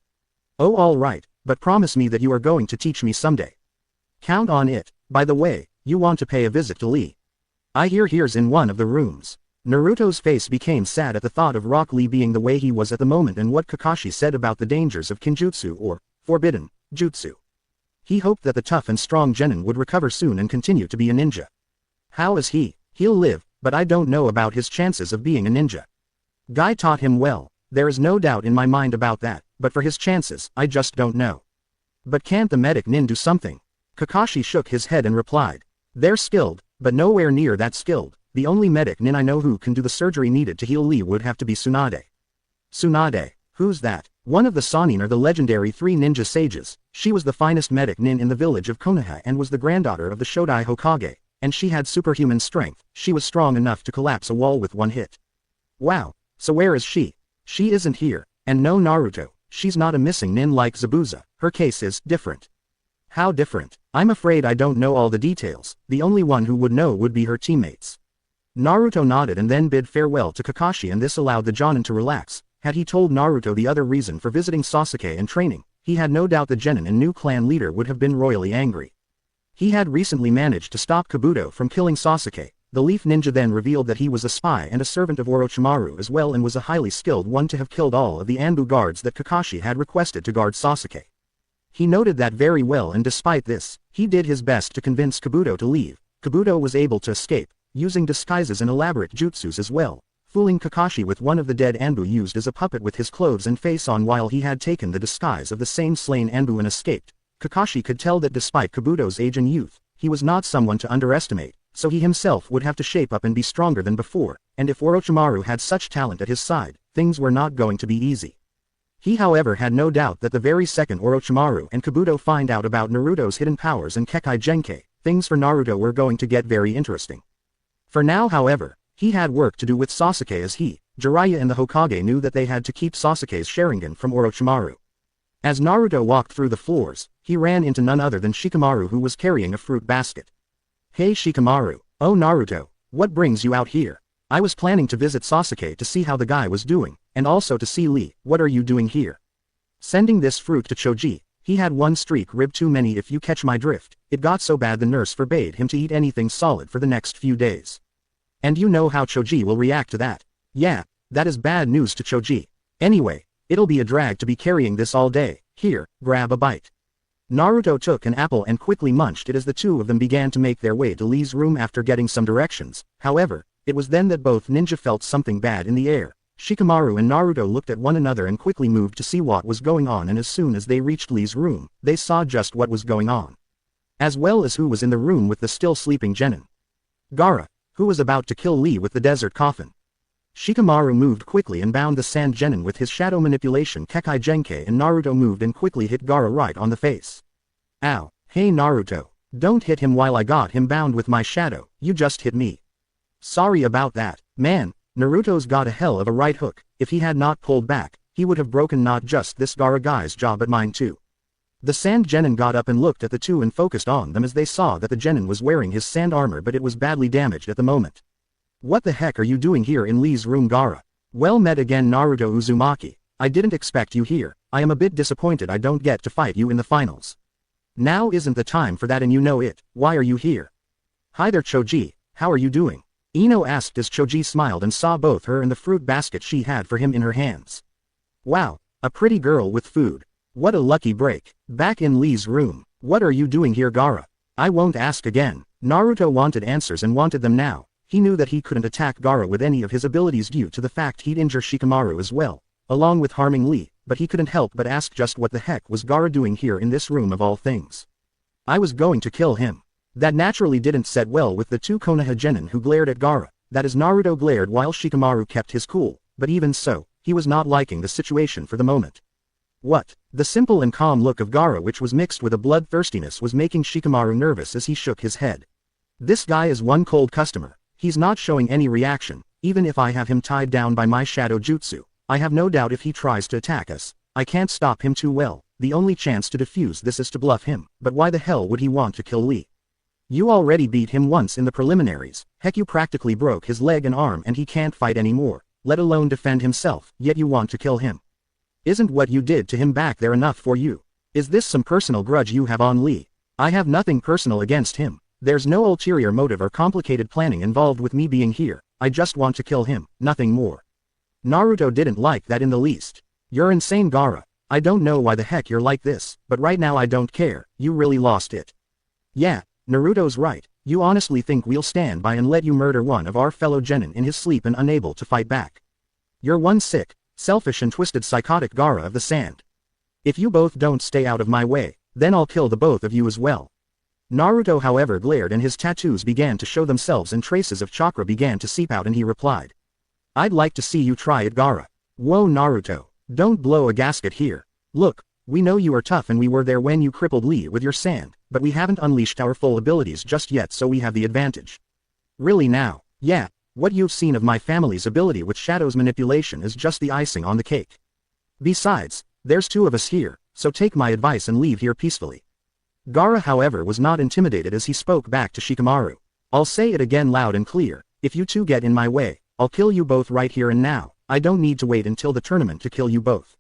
Oh, all right, but promise me that you are going to teach me someday. Count on it. By the way, you want to pay a visit to Lee. I hear he's in one of the rooms. Naruto's face became sad at the thought of Rock Lee being the way he was at the moment and what Kakashi said about the dangers of Kinjutsu, or forbidden jutsu. He hoped that the tough and strong genin would recover soon and continue to be a ninja. How is he? He'll live, but I don't know about his chances of being a ninja. Guy taught him well, there is no doubt in my mind about that, but for his chances, I just don't know. But can't the medic nin do something? Kakashi shook his head and replied. They're skilled, but nowhere near that skilled. The only medic nin I know who can do the surgery needed to heal Lee would have to be Tsunade. Tsunade? Who's that? One of the Sannin are the legendary 3 ninja sages. She was the finest medic nin in the village of Konoha and was the granddaughter of the Shodai Hokage, and she had superhuman strength. She was strong enough to collapse a wall with one hit. Wow, so where is she? She isn't here, and no Naruto, she's not a missing nin like Zabuza. Her case is different. How different? I'm afraid I don't know all the details. The only one who would know would be her teammates. Naruto nodded and then bid farewell to Kakashi, and this allowed the Jonin to relax. Had he told Naruto the other reason for visiting Sasuke and training, he had no doubt the genin and new clan leader would have been royally angry. He had recently managed to stop Kabuto from killing Sasuke. The Leaf Ninja then revealed that he was a spy and a servant of Orochimaru as well and was a highly skilled one to have killed all of the Anbu guards that Kakashi had requested to guard Sasuke. He noted that very well and despite this, he did his best to convince Kabuto to leave. Kabuto was able to escape, using disguises and elaborate jutsus as well, fooling Kakashi with one of the dead Anbu used as a puppet with his clothes and face on while he had taken the disguise of the same slain Anbu and escaped. Kakashi could tell that despite Kabuto's age and youth, he was not someone to underestimate, so he himself would have to shape up and be stronger than before, and if Orochimaru had such talent at his side, things were not going to be easy. He however had no doubt that the very second Orochimaru and Kabuto find out about Naruto's hidden powers and Kekkei Genkai, things for Naruto were going to get very interesting. For now however, he had work to do with Sasuke as he, Jiraiya and the Hokage knew that they had to keep Sasuke's Sharingan from Orochimaru. As Naruto walked through the floors, he ran into none other than Shikamaru who was carrying a fruit basket. "Hey Shikamaru, oh Naruto, what brings you out here? I was planning to visit Sasuke to see how the guy was doing, and also to see Lee, what are you doing here?" Sending this fruit to Choji, he had one streak rib too many if you catch my drift, it got so bad the nurse forbade him to eat anything solid for the next few days. And you know how Choji will react to that. Yeah, that is bad news to Choji. Anyway, it'll be a drag to be carrying this all day, here, grab a bite. Naruto took an apple and quickly munched it as the two of them began to make their way to Lee's room after getting some directions. However, it was then that both ninja felt something bad in the air. Shikamaru and Naruto looked at one another and quickly moved to see what was going on, and as soon as they reached Lee's room, they saw just what was going on. As well as who was in the room with the still sleeping genin. Gaara, who was about to kill Lee with the desert coffin. Shikamaru moved quickly and bound the sand genin with his shadow manipulation Kekkei Genkai, and Naruto moved and quickly hit Gaara right on the face. Ow, hey Naruto, don't hit him while I got him bound with my shadow, you just hit me. Sorry about that, man, Naruto's got a hell of a right hook, if he had not pulled back, he would have broken not just this Gaara guy's jaw but mine too. The sand genin got up and looked at the two and focused on them as they saw that the genin was wearing his sand armor but it was badly damaged at the moment. What the heck are you doing here in Lee's room, Gaara? Well met again Naruto Uzumaki, I didn't expect you here, I am a bit disappointed I don't get to fight you in the finals. Now isn't the time for that and you know it, why are you here? Hi there Choji, how are you doing? Ino asked as Choji smiled and saw both her and the fruit basket she had for him in her hands. Wow, a pretty girl with food. What a lucky break. Back in Lee's room, what are you doing here Gaara? I won't ask again. Naruto wanted answers and wanted them now. He knew that he couldn't attack Gaara with any of his abilities due to the fact he'd injure Shikamaru as well, along with harming Lee, but he couldn't help but ask just what the heck was Gaara doing here in this room of all things. I was going to kill him. That naturally didn't set well with the two Konoha genin who glared at Gaara, that is Naruto glared while Shikamaru kept his cool, but even so, he was not liking the situation for the moment. What? The simple and calm look of Gaara which was mixed with a bloodthirstiness was making Shikamaru nervous as he shook his head. This guy is one cold customer, he's not showing any reaction, even if I have him tied down by my shadow jutsu, I have no doubt if he tries to attack us, I can't stop him too well, the only chance to defuse this is to bluff him, but why the hell would he want to kill Lee? You already beat him once in the preliminaries, heck you practically broke his leg and arm and he can't fight anymore, let alone defend himself, yet you want to kill him. Isn't what you did to him back there enough for you? Is this some personal grudge you have on Lee? I have nothing personal against him, there's no ulterior motive or complicated planning involved with me being here, I just want to kill him, nothing more. Naruto didn't like that in the least. You're insane Gaara, I don't know why the heck you're like this, but right now I don't care, you really lost it. Yeah, Naruto's right, you honestly think we'll stand by and let you murder one of our fellow genin in his sleep and unable to fight back? You're one sick, selfish and twisted psychotic Gaara of the sand. If you both don't stay out of my way, then I'll kill the both of you as well. Naruto however glared and his tattoos began to show themselves and traces of chakra began to seep out and he replied. I'd like to see you try it Gaara. Whoa Naruto, don't blow a gasket here. Look, we know you are tough and we were there when you crippled Lee with your sand, but we haven't unleashed our full abilities just yet so we have the advantage. Really now, yeah, what you've seen of my family's ability with Shadow's manipulation is just the icing on the cake. Besides, there's two of us here, so take my advice and leave here peacefully. Gaara however was not intimidated as he spoke back to Shikamaru. I'll say it again loud and clear, if you two get in my way, I'll kill you both right here and now, I don't need to wait until the tournament to kill you both.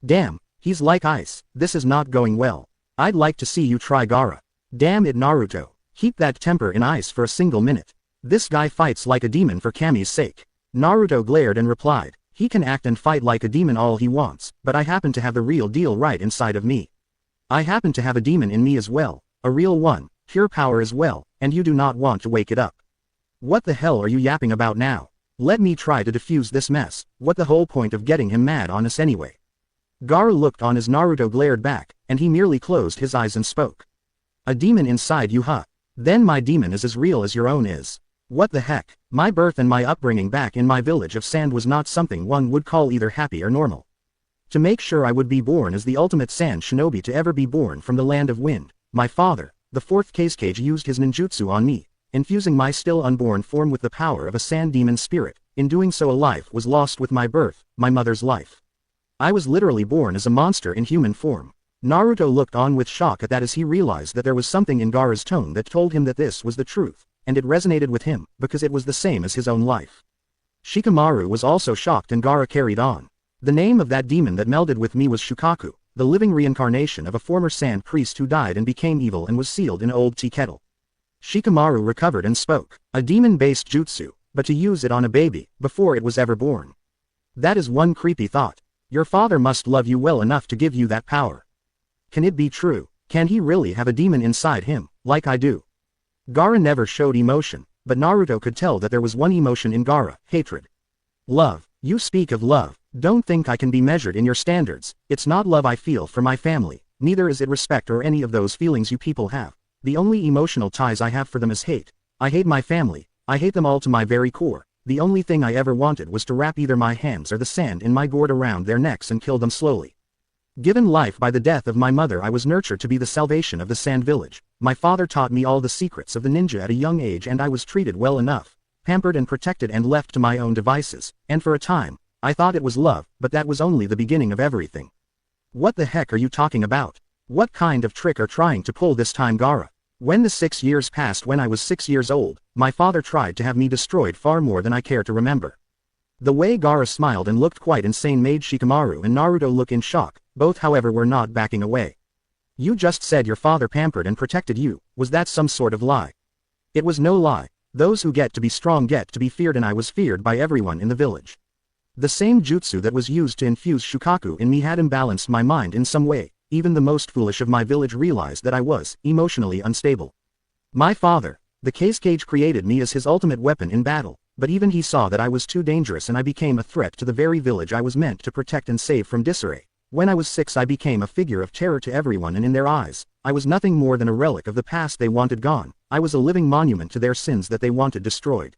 Damn, He's like ice. This is not going well. I'd like to see you try Gaara. Damn it, Naruto. Keep that temper in ice for a single minute. This guy fights like a demon for Kami's sake. Naruto glared and replied, he can act and fight like a demon all he wants, but I happen to have the real deal right inside of me. I happen to have a demon in me as well, a real one, pure power as well, and you do not want to wake it up. What the hell are you yapping about now? Let me try to defuse this mess. What the whole point of getting him mad on us anyway? Gaara looked on as Naruto glared back, and he merely closed his eyes and spoke. A demon inside you, huh? Then my demon is as real as your own is. What the heck? My birth and my upbringing back in my village of sand was not something one would call either happy or normal. To make sure I would be born as the ultimate sand shinobi to ever be born from the land of wind, my father, the fourth Kazekage, used his ninjutsu on me, infusing my still unborn form with the power of a sand demon spirit. In doing so, a life was lost with my birth, my mother's life. I was literally born as a monster in human form. Naruto looked on with shock at that as he realized that there was something in Gaara's tone that told him that this was the truth, and it resonated with him, because it was the same as his own life. Shikamaru was also shocked, and Gaara carried on. The name of that demon that melded with me was Shukaku, the living reincarnation of a former sand priest who died and became evil and was sealed in an old tea kettle. Shikamaru recovered and spoke, a demon-based jutsu, but to use it on a baby, before it was ever born. That is one creepy thought. Your father must love you well enough to give you that power. Can it be true? Can he really have a demon inside him, like I do? Gaara never showed emotion, but Naruto could tell that there was one emotion in Gaara, hatred. Love. You speak of love. Don't think I can be measured in your standards. It's not love I feel for my family, neither is it respect or any of those feelings you people have. The only emotional ties I have for them is hate. I hate my family. I hate them all to my very core. The only thing I ever wanted was to wrap either my hands or the sand in my gourd around their necks and kill them slowly. Given life by the death of my mother, I was nurtured to be the salvation of the sand village. My father taught me all the secrets of the ninja at a young age, and I was treated well enough, pampered and protected and left to my own devices, and for a time, I thought it was love, but that was only the beginning of everything. What the heck are you talking about? What kind of trick are trying to pull this time, Gaara? When the 6 years passed, when I was 6 years old, my father tried to have me destroyed far more than I care to remember. The way Gaara smiled and looked quite insane made Shikamaru and Naruto look in shock. Both, however, were not backing away. You just said your father pampered and protected you. Was that some sort of lie? It was no lie. Those who get to be strong get to be feared, and I was feared by everyone in the village. The same jutsu that was used to infuse Shukaku in me had imbalanced my mind in some way. Even the most foolish of my village realized that I was emotionally unstable. My father, the Kazekage, created me as his ultimate weapon in battle, but even he saw that I was too dangerous and I became a threat to the very village I was meant to protect and save from disarray. When I was 6, I became a figure of terror to everyone, and in their eyes, I was nothing more than a relic of the past they wanted gone. I was a living monument to their sins that they wanted destroyed.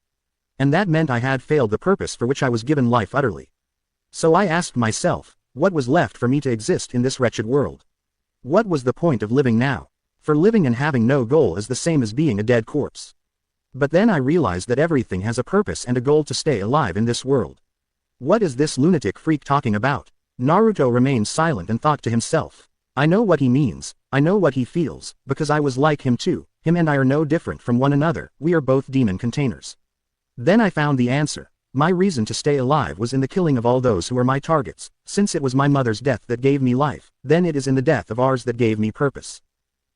And that meant I had failed the purpose for which I was given life utterly. So I asked myself, what was left for me to exist in this wretched world? What was the point of living now? For living and having no goal is the same as being a dead corpse. But then I realized that everything has a purpose and a goal to stay alive in this world. What is this lunatic freak talking about? Naruto remained silent and thought to himself. I know what he means, I know what he feels, because I was like him too. Him and I are no different from one another, we are both demon containers. Then I found the answer. My reason to stay alive was in the killing of all those who were my targets. Since it was my mother's death that gave me life, then it is in the death of ours that gave me purpose.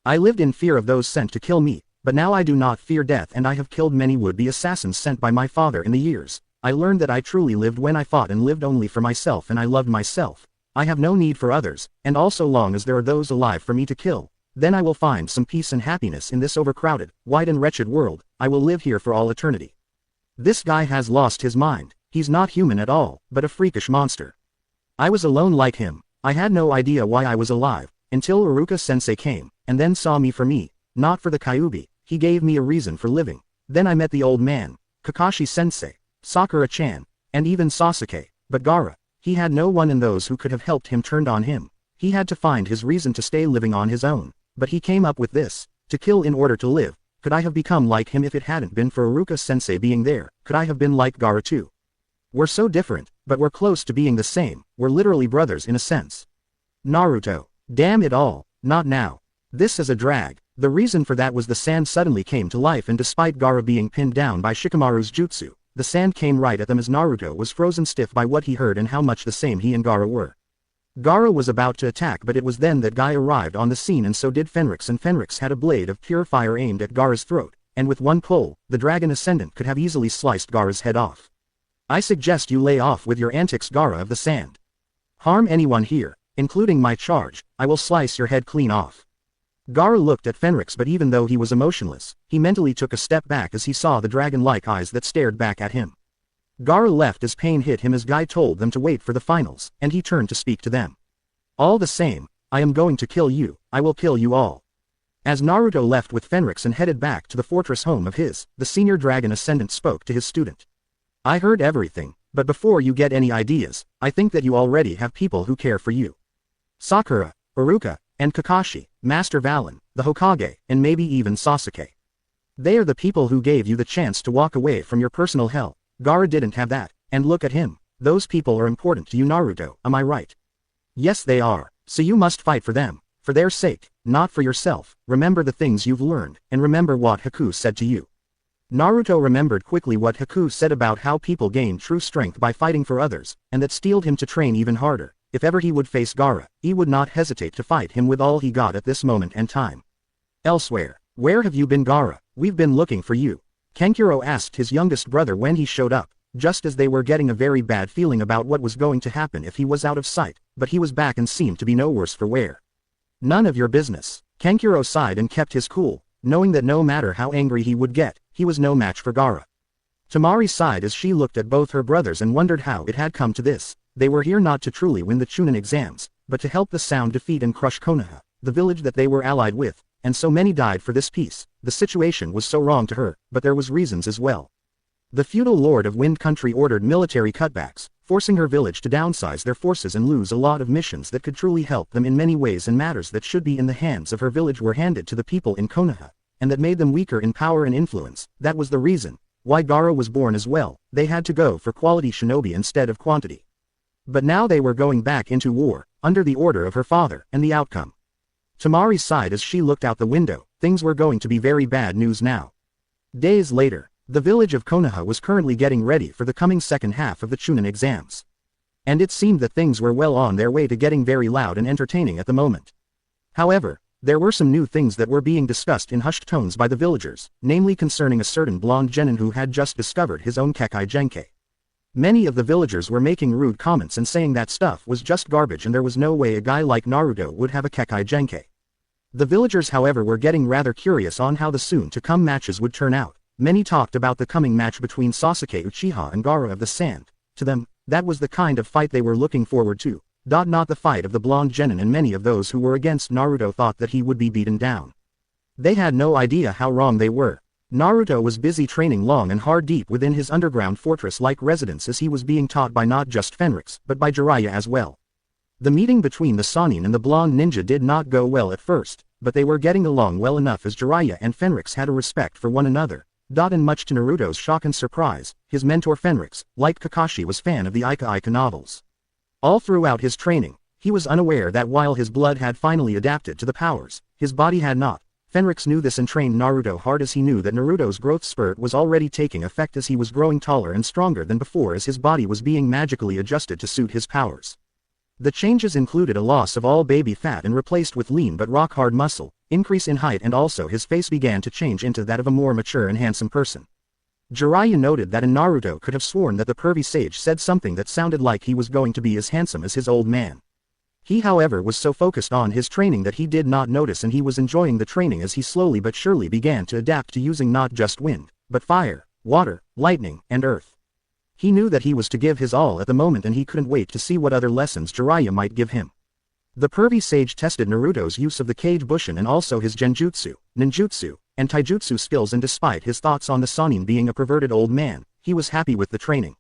I lived in fear of those sent to kill me, but now I do not fear death, and I have killed many would-be assassins sent by my father in the years. I learned that I truly lived when I fought and lived only for myself, and I loved myself. I have no need for others, and also long as there are those alive for me to kill, then I will find some peace and happiness in this overcrowded, wide and wretched world. I will live here for all eternity. This guy has lost his mind. He's not human at all, but a freakish monster. I was alone like him. I had no idea why I was alive, until Iruka-sensei came, and then saw me for me, not for the Kyuubi. He gave me a reason for living. Then I met the old man, Kakashi-sensei, Sakura-chan, and even Sasuke, but Gaara, he had no one, and those who could have helped him turned on him. He had to find his reason to stay living on his own, but he came up with this, to kill in order to live. Could I have become like him if it hadn't been for Iruka-sensei being there? Could I have been like Gaara too? We're so different, but we're close to being the same. We're literally brothers in a sense. Naruto. Damn it all, not now. This is a drag. The reason for that was the sand suddenly came to life, and despite Gaara being pinned down by Shikamaru's jutsu, the sand came right at them as Naruto was frozen stiff by what he heard and how much the same he and Gaara were. Gaara was about to attack, but it was then that Guy arrived on the scene, and so did Fenrix, and Fenrix had a blade of pure fire aimed at Gaara's throat, and with one pull, the Dragon Ascendant could have easily sliced Gaara's head off. I suggest you lay off with your antics, Gaara of the Sand. Harm anyone here, including my charge, I will slice your head clean off. Gaara looked at Fenrix, but even though he was emotionless, he mentally took a step back as he saw the dragon-like eyes that stared back at him. Gaara left as pain hit him as Guy told them to wait for the finals, and he turned to speak to them. All the same, I am going to kill you, I will kill you all. As Naruto left with Fenrix and headed back to the fortress home of his, the senior Dragon Ascendant spoke to his student. I heard everything, but before you get any ideas, I think that you already have people who care for you. Sakura, Iruka, and Kakashi, Master Valen, the Hokage, and maybe even Sasuke. They are the people who gave you the chance to walk away from your personal hell. Gaara didn't have that, and look at him. Those people are important to you, Naruto, am I right? Yes, they are, so you must fight for them, for their sake, not for yourself. Remember the things you've learned, and remember what Haku said to you. Naruto remembered quickly what Haku said about how people gain true strength by fighting for others, and that steeled him to train even harder. If ever he would face Gaara, he would not hesitate to fight him with all he got at this moment and time. Elsewhere, where have you been, Gaara? We've been looking for you. Kankuro asked his youngest brother when he showed up, just as they were getting a very bad feeling about what was going to happen if he was out of sight, but he was back and seemed to be no worse for wear. None of your business. Kankuro sighed and kept his cool, knowing that no matter how angry he would get, he was no match for Gaara. Tamari sighed as she looked at both her brothers and wondered how it had come to this. They were here not to truly win the Chunin exams, but to help the Sound defeat and crush Konoha, the village that they were allied with, and so many died for this peace. The situation was so wrong to her, but there was reasons as well. The feudal lord of Wind Country ordered military cutbacks, forcing her village to downsize their forces and lose a lot of missions that could truly help them in many ways, and matters that should be in the hands of her village were handed to the people in Konoha, and that made them weaker in power and influence. That was the reason why Gaara was born as well. They had to go for quality shinobi instead of quantity. But now they were going back into war, under the order of her father, and the outcome. Tamari sighed as she looked out the window. Things were going to be very bad news now. Days later, the village of Konoha was currently getting ready for the coming second half of the Chunin exams. And it seemed that things were well on their way to getting very loud and entertaining at the moment. However, there were some new things that were being discussed in hushed tones by the villagers, namely concerning a certain blonde genin who had just discovered his own Kekai Genkai. Many of the villagers were making rude comments and saying that stuff was just garbage and there was no way a guy like Naruto would have a Kekai Genkai. The villagers, however, were getting rather curious on how the soon-to-come matches would turn out. Many talked about the coming match between Sasuke Uchiha and Gaara of the Sand. To them, that was the kind of fight they were looking forward to. Not the fight of the blonde genin, and many of those who were against Naruto thought that he would be beaten down. They had no idea how wrong they were. Naruto was busy training long and hard deep within his underground fortress-like residence, as he was being taught by not just Fenrix, but by Jiraiya as well. The meeting between the Sannin and the blonde ninja did not go well at first, but they were getting along well enough as Jiraiya and Fenrix had a respect for one another. And much to Naruto's shock and surprise, his mentor Fenrix, like Kakashi, was fan of the Ika novels. All throughout his training, he was unaware that while his blood had finally adapted to the powers, his body had not. Fenrix knew this and trained Naruto hard, as he knew that Naruto's growth spurt was already taking effect as he was growing taller and stronger than before, as his body was being magically adjusted to suit his powers. The changes included a loss of all baby fat and replaced with lean but rock-hard muscle, increase in height, and also his face began to change into that of a more mature and handsome person. Jiraiya noted that, and Naruto could have sworn that the pervy sage said something that sounded like he was going to be as handsome as his old man. He, however, was so focused on his training that he did not notice, and he was enjoying the training as he slowly but surely began to adapt to using not just wind, but fire, water, lightning, and earth. He knew that he was to give his all at the moment, and he couldn't wait to see what other lessons Jiraiya might give him. The pervy sage tested Naruto's use of the Kage Bushin and also his genjutsu, ninjutsu, and taijutsu skills, and despite his thoughts on the Sannin being a perverted old man, he was happy with the training.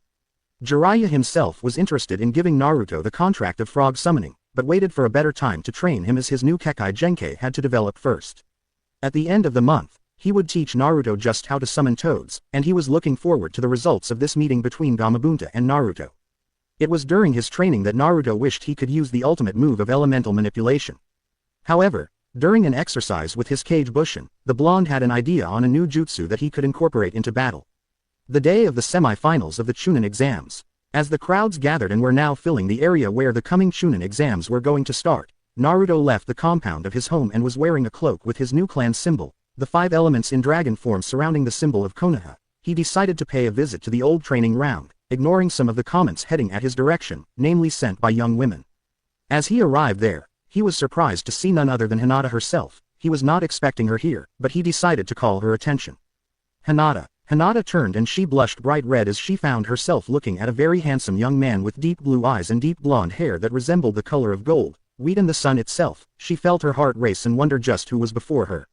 Jiraiya himself was interested in giving Naruto the contract of frog summoning, but waited for a better time to train him, as his new Kekai Genkai had to develop first. At the end of the month, he would teach Naruto just how to summon toads, and he was looking forward to the results of this meeting between Gamabunta and Naruto. It was during his training that Naruto wished he could use the ultimate move of elemental manipulation. However, during an exercise with his Kage Bushin, the blonde had an idea on a new jutsu that he could incorporate into battle. The day of the semi-finals of the Chunin exams, As the crowds gathered and were now filling the area where the coming Chunin exams were going to start, Naruto left the compound of his home and was wearing a cloak with his new clan symbol, the 5 elements in dragon form surrounding the symbol of Konoha. He decided to pay a visit to the old training ground, ignoring some of the comments heading at his direction, namely sent by young women. As he arrived there, he was surprised to see none other than Hinata herself. He was not expecting her here, but he decided to call her attention. Hinata. Hinata turned and she blushed bright red as she found herself looking at a very handsome young man with deep blue eyes and deep blonde hair that resembled the color of gold, wheat in the sun itself. She felt her heart race and wondered just who was before her.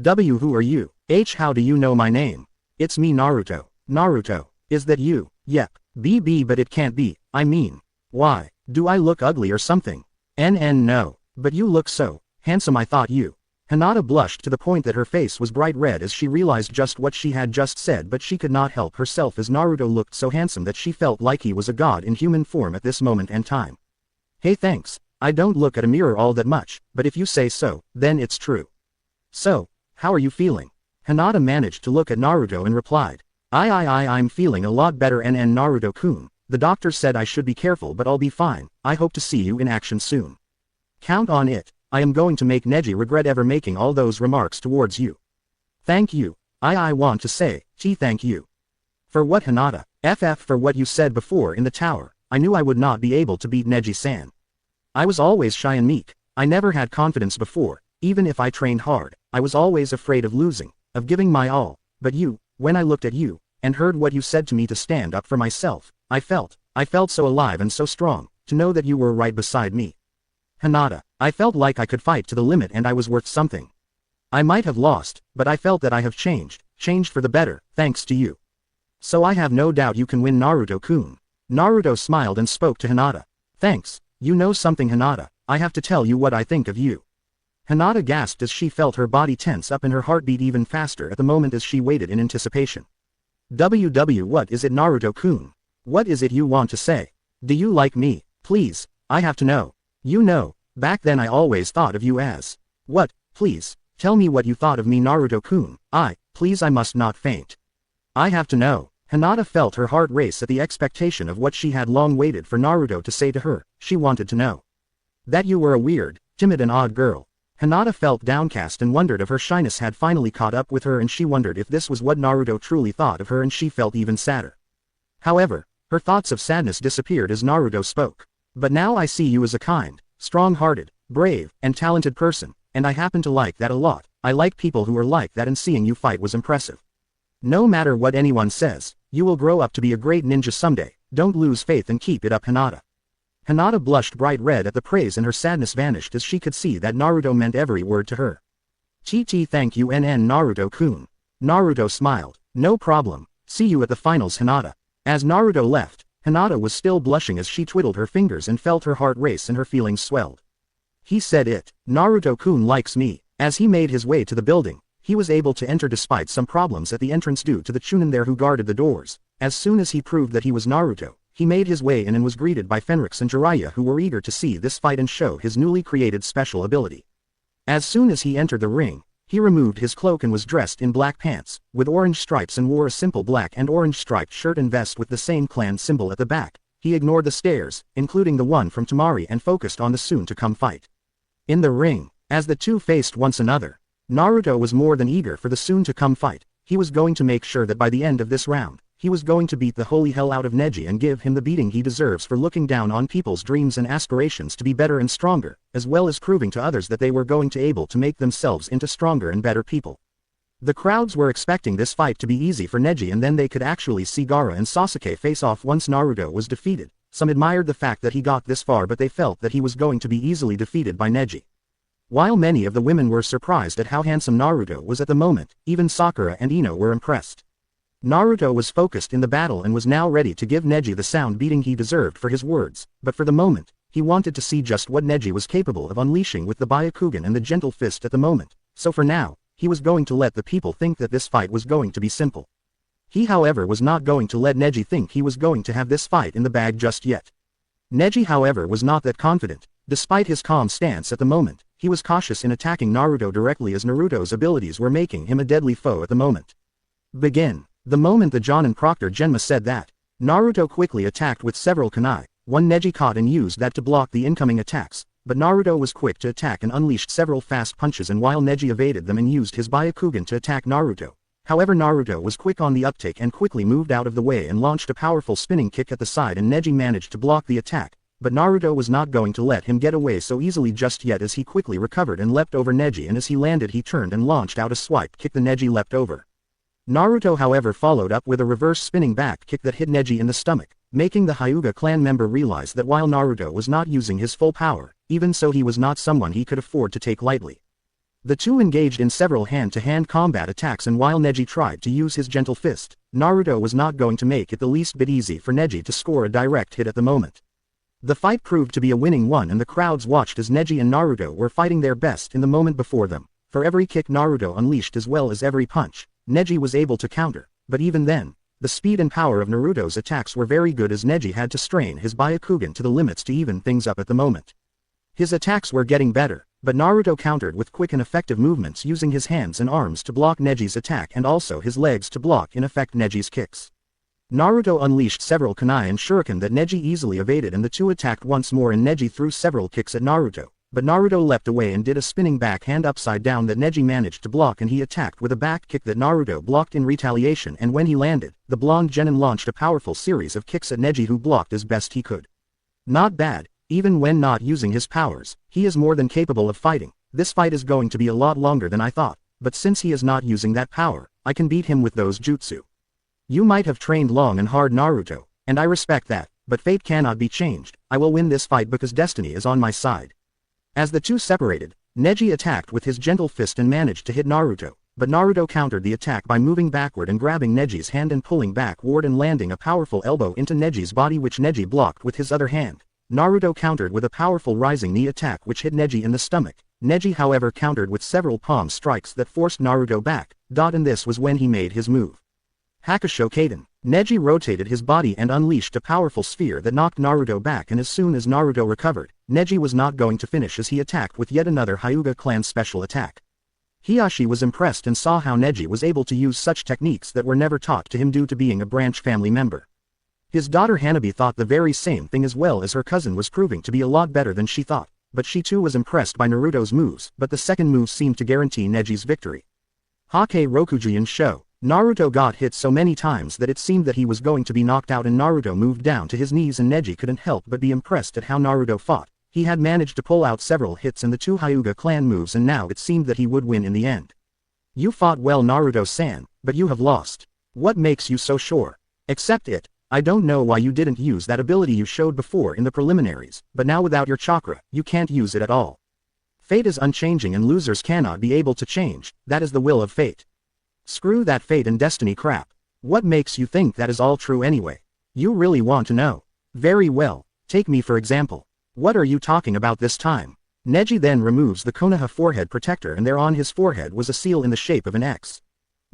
Who are you? How do you know my name? It's me, Naruto. Naruto, is that you? Yep. But it can't be, I mean. Why? Do I look ugly or something? No. But you look so handsome, I thought you. Hinata blushed to the point that her face was bright red as she realized just what she had just said, but she could not help herself as Naruto looked so handsome that she felt like he was a god in human form at this moment and time. Hey, thanks. I don't look at a mirror all that much, but if you say so, then it's true. So, how are you feeling? Hinata managed to look at Naruto and replied. I'm feeling a lot better Naruto-kun. The doctor said I should be careful, but I'll be fine. I hope to see you in action soon. Count on it. I am going to make Neji regret ever making all those remarks towards you. Thank you. I want to say, thank you. For what, Hinata? For what you said before in the tower. I knew I would not be able to beat Neji-san. I was always shy and meek. I never had confidence before. Even if I trained hard, I was always afraid of losing, of giving my all. But you, when I looked at you, and heard what you said to me to stand up for myself, I felt so alive and so strong, to know that you were right beside me. Hinata, I felt like I could fight to the limit and I was worth something. I might have lost, but I felt that I have changed for the better, thanks to you. So I have no doubt you can win, Naruto-kun. Naruto smiled and spoke to Hinata. Thanks. You know something, Hinata, I have to tell you what I think of you. Hinata gasped as she felt her body tense up and her heart beat even faster at the moment as she waited in anticipation. What is it, Naruto-kun? What is it you want to say? Do you like me? Please, I have to know. You know, back then I always thought of you as. What? Please, tell me what you thought of me, Naruto-kun. Please, I must not faint. I have to know. Hinata felt her heart race at the expectation of what she had long waited for Naruto to say to her. She wanted to know. That you were a weird, timid and odd girl. Hinata felt downcast and wondered if her shyness had finally caught up with her, and she wondered if this was what Naruto truly thought of her, and she felt even sadder. However, her thoughts of sadness disappeared as Naruto spoke. But now I see you as a kind, strong-hearted, brave, and talented person, and I happen to like that a lot. I like people who are like that, and seeing you fight was impressive. No matter what anyone says, you will grow up to be a great ninja someday. Don't lose faith and keep it up, Hinata. Hinata blushed bright red at the praise and her sadness vanished as she could see that Naruto meant every word to her. Thank you Naruto-kun. Naruto smiled. No problem. See you at the finals, Hinata. As Naruto left, Hinata was still blushing as she twiddled her fingers and felt her heart race and her feelings swelled. He said it. Naruto-kun likes me. As he made his way to the building, he was able to enter despite some problems at the entrance due to the Chunin there who guarded the doors. As soon as he proved that he was Naruto, he made his way in and was greeted by Fenrix and Jiraiya, who were eager to see this fight and show his newly created special ability. As soon as he entered the ring, he removed his cloak and was dressed in black pants, with orange stripes, and wore a simple black and orange striped shirt and vest with the same clan symbol at the back. He ignored the stares, including the one from Temari, and focused on the soon-to-come fight. In the ring, as the two faced once another, Naruto was more than eager for the soon-to-come fight. He was going to make sure that by the end of this round, he was going to beat the holy hell out of Neji and give him the beating he deserves for looking down on people's dreams and aspirations to be better and stronger, as well as proving to others that they were going to able to make themselves into stronger and better people. The crowds were expecting this fight to be easy for Neji, and then they could actually see Gaara and Sasuke face off once Naruto was defeated. Some admired the fact that he got this far, but they felt that he was going to be easily defeated by Neji. While many of the women were surprised at how handsome Naruto was at the moment, even Sakura and Ino were impressed. Naruto was focused in the battle and was now ready to give Neji the sound beating he deserved for his words, but for the moment, he wanted to see just what Neji was capable of unleashing with the Byakugan and the gentle fist at the moment, so for now, he was going to let the people think that this fight was going to be simple. He, however, was not going to let Neji think he was going to have this fight in the bag just yet. Neji, however, was not that confident. Despite his calm stance at the moment, he was cautious in attacking Naruto directly, as Naruto's abilities were making him a deadly foe at the moment. Begin. The moment the Jonin Proctor Genma said that, Naruto quickly attacked with several kunai. One Neji caught and used that to block the incoming attacks, but Naruto was quick to attack and unleashed several fast punches, and while Neji evaded them and used his Byakugan to attack Naruto. However, Naruto was quick on the uptake and quickly moved out of the way and launched a powerful spinning kick at the side, and Neji managed to block the attack, but Naruto was not going to let him get away so easily just yet, as he quickly recovered and leapt over Neji, and as he landed he turned and launched out a swipe kick the Neji leapt over. Naruto however followed up with a reverse spinning back kick that hit Neji in the stomach, making the Hyuga clan member realize that while Naruto was not using his full power, even so he was not someone he could afford to take lightly. The two engaged in several hand-to-hand combat attacks, and while Neji tried to use his gentle fist, Naruto was not going to make it the least bit easy for Neji to score a direct hit at the moment. The fight proved to be a winning one, and the crowds watched as Neji and Naruto were fighting their best in the moment before them. For every kick Naruto unleashed as well as every punch, Neji was able to counter, but even then, the speed and power of Naruto's attacks were very good, as Neji had to strain his Byakugan to the limits to even things up at the moment. His attacks were getting better, but Naruto countered with quick and effective movements, using his hands and arms to block Neji's attack and also his legs to block in effect Neji's kicks. Naruto unleashed several kunai and shuriken that Neji easily evaded, and the two attacked once more, and Neji threw several kicks at Naruto. But Naruto leapt away and did a spinning backhand upside down that Neji managed to block, and he attacked with a back kick that Naruto blocked in retaliation, and when he landed, the blonde genin launched a powerful series of kicks at Neji, who blocked as best he could. Not bad, even when not using his powers, he is more than capable of fighting. This fight is going to be a lot longer than I thought, but since he is not using that power, I can beat him with those jutsu. You might have trained long and hard, Naruto, and I respect that, but fate cannot be changed. I will win this fight because destiny is on my side. As the two separated, Neji attacked with his gentle fist and managed to hit Naruto, but Naruto countered the attack by moving backward and grabbing Neji's hand and pulling backward and landing a powerful elbow into Neji's body, which Neji blocked with his other hand. Naruto countered with a powerful rising knee attack which hit Neji in the stomach. Neji however countered with several palm strikes that forced Naruto back, and this was when he made his move. Hakusho Kaden. Neji rotated his body and unleashed a powerful sphere that knocked Naruto back, and as soon as Naruto recovered, Neji was not going to finish as he attacked with yet another Hyuga clan special attack. Hiyashi was impressed and saw how Neji was able to use such techniques that were never taught to him due to being a branch family member. His daughter Hanabi thought the very same thing, as well as her cousin was proving to be a lot better than she thought, but she too was impressed by Naruto's moves, but the second move seemed to guarantee Neji's victory. Hake Rokujuin Sho. Naruto got hit so many times that it seemed that he was going to be knocked out, and Naruto moved down to his knees, and Neji couldn't help but be impressed at how Naruto fought. He had managed to pull out several hits in the two Hyuga clan moves, and now it seemed that he would win in the end. You fought well, Naruto-san, but you have lost. What makes you so sure? Accept it. I don't know why you didn't use that ability you showed before in the preliminaries, but now without your chakra, you can't use it at all. Fate is unchanging and losers cannot be able to change. That is the will of fate. Screw that fate and destiny crap. What makes you think that is all true anyway? You really want to know? Very well, take me for example. What are you talking about this time? Neji then removes the Konoha forehead protector, and there on his forehead was a seal in the shape of an X.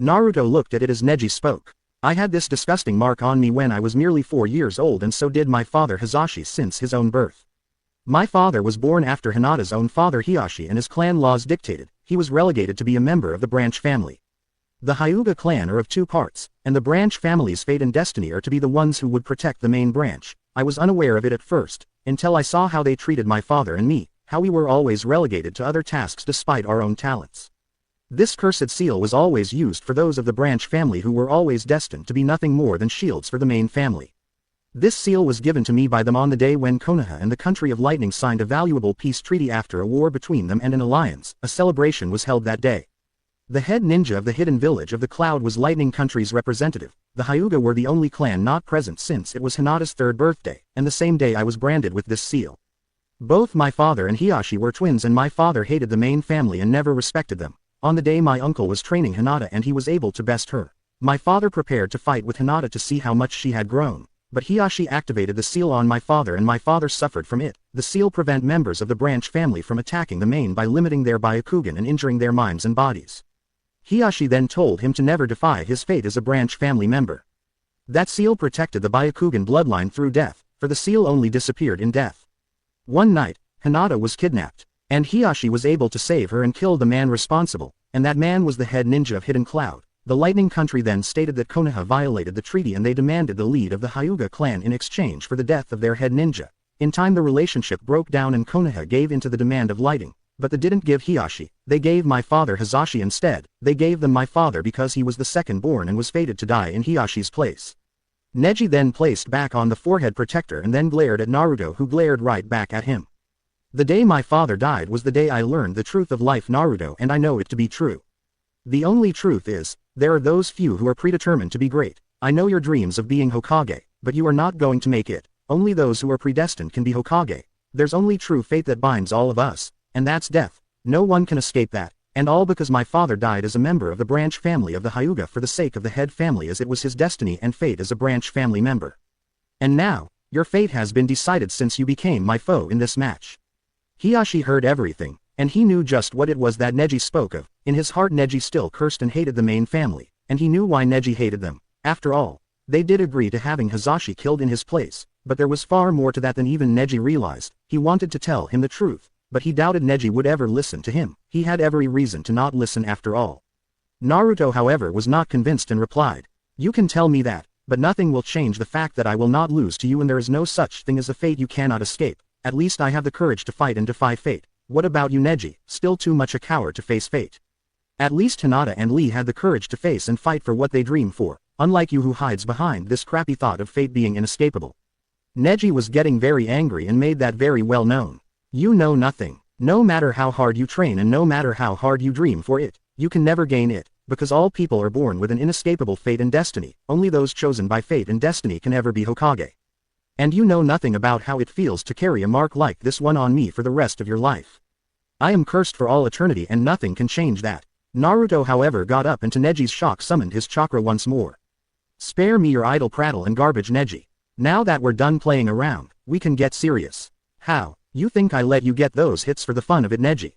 Naruto looked at it as Neji spoke. I had this disgusting mark on me when I was merely 4 years old, and so did my father Hisashi since his own birth. My father was born after Hinata's own father Hiyashi, and his clan laws dictated he was relegated to be a member of the branch family. The Hyuga clan are of two parts, and the branch family's fate and destiny are to be the ones who would protect the main branch. I was unaware of it at first, until I saw how they treated my father and me, how we were always relegated to other tasks despite our own talents. This cursed seal was always used for those of the branch family who were always destined to be nothing more than shields for the main family. This seal was given to me by them on the day when Konoha and the Country of Lightning signed a valuable peace treaty after a war between them and an alliance. A celebration was held that day. The head ninja of the hidden village of the Cloud was Lightning Country's representative. The Hyuga were the only clan not present since it was Hinata's 3rd birthday, and the same day I was branded with this seal. Both my father and Hiyashi were twins, and my father hated the main family and never respected them. On the day my uncle was training Hinata and he was able to best her, my father prepared to fight with Hinata to see how much she had grown, but Hiyashi activated the seal on my father and my father suffered from it. The seal prevent members of the branch family from attacking the main by limiting their Byakugan and injuring their minds and bodies. Hiyashi then told him to never defy his fate as a branch family member. That seal protected the Byakugan bloodline through death, for the seal only disappeared in death. One night, Hinata was kidnapped, and Hiyashi was able to save her and kill the man responsible, and that man was the head ninja of Hidden Cloud. The Lightning Country then stated that Konoha violated the treaty and they demanded the lead of the Hyuga clan in exchange for the death of their head ninja. In time the relationship broke down and Konoha gave in to the demand of Lighting. But they didn't give Hiashi, they gave my father Hisashi instead. They gave them my father because he was the second born and was fated to die in Hiyashi's place. Neji then placed back on the forehead protector and then glared at Naruto, who glared right back at him. The day my father died was the day I learned the truth of life, Naruto, and I know it to be true. The only truth is, there are those few who are predetermined to be great. I know your dreams of being Hokage, but you are not going to make it. Only those who are predestined can be Hokage. There's only true fate that binds all of us, and that's death. No one can escape that, and all because my father died as a member of the branch family of the Hyuga for the sake of the head family, as it was his destiny and fate as a branch family member. And now, your fate has been decided since you became my foe in this match. Hiashi heard everything, and he knew just what it was that Neji spoke of. In his heart Neji still cursed and hated the main family, and he knew why Neji hated them. After all, they did agree to having Hisashi killed in his place, but there was far more to that than even Neji realized. He wanted to tell him the truth, but he doubted Neji would ever listen to him. He had every reason to not listen after all. Naruto, however, was not convinced and replied, "You can tell me that, but nothing will change the fact that I will not lose to you, and there is no such thing as a fate you cannot escape. At least I have the courage to fight and defy fate. What about you, Neji? Still too much a coward to face fate." At least Hinata and Lee had the courage to face and fight for what they dream for, unlike you who hides behind this crappy thought of fate being inescapable. Neji was getting very angry and made that very well known. You know nothing. No matter how hard you train and no matter how hard you dream for it, you can never gain it, because all people are born with an inescapable fate and destiny. Only those chosen by fate and destiny can ever be Hokage. And you know nothing about how it feels to carry a mark like this one on me for the rest of your life. I am cursed for all eternity and nothing can change that. Naruto, however, got up and to Neji's shock summoned his chakra once more. Spare me your idle prattle and garbage, Neji. Now that we're done playing around, we can get serious. How? You think I let you get those hits for the fun of it, Neji?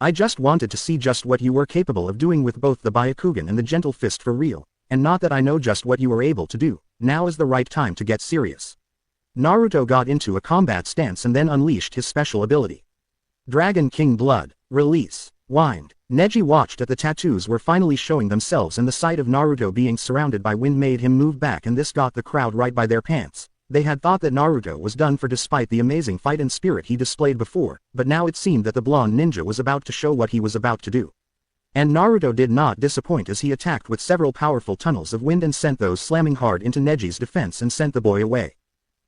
I just wanted to see just what you were capable of doing with both the Byakugan and the Gentle Fist for real, and not that I know just what you were able to do. Now is the right time to get serious. Naruto got into a combat stance and then unleashed his special ability. Dragon King Blood, release, wind. Neji watched as the tattoos were finally showing themselves, and the sight of Naruto being surrounded by wind made him move back, and this got the crowd right by their pants. They had thought that Naruto was done for despite the amazing fight and spirit he displayed before, but now it seemed that the blonde ninja was about to show what he was about to do. And Naruto did not disappoint as he attacked with several powerful tunnels of wind and sent those slamming hard into Neji's defense and sent the boy away.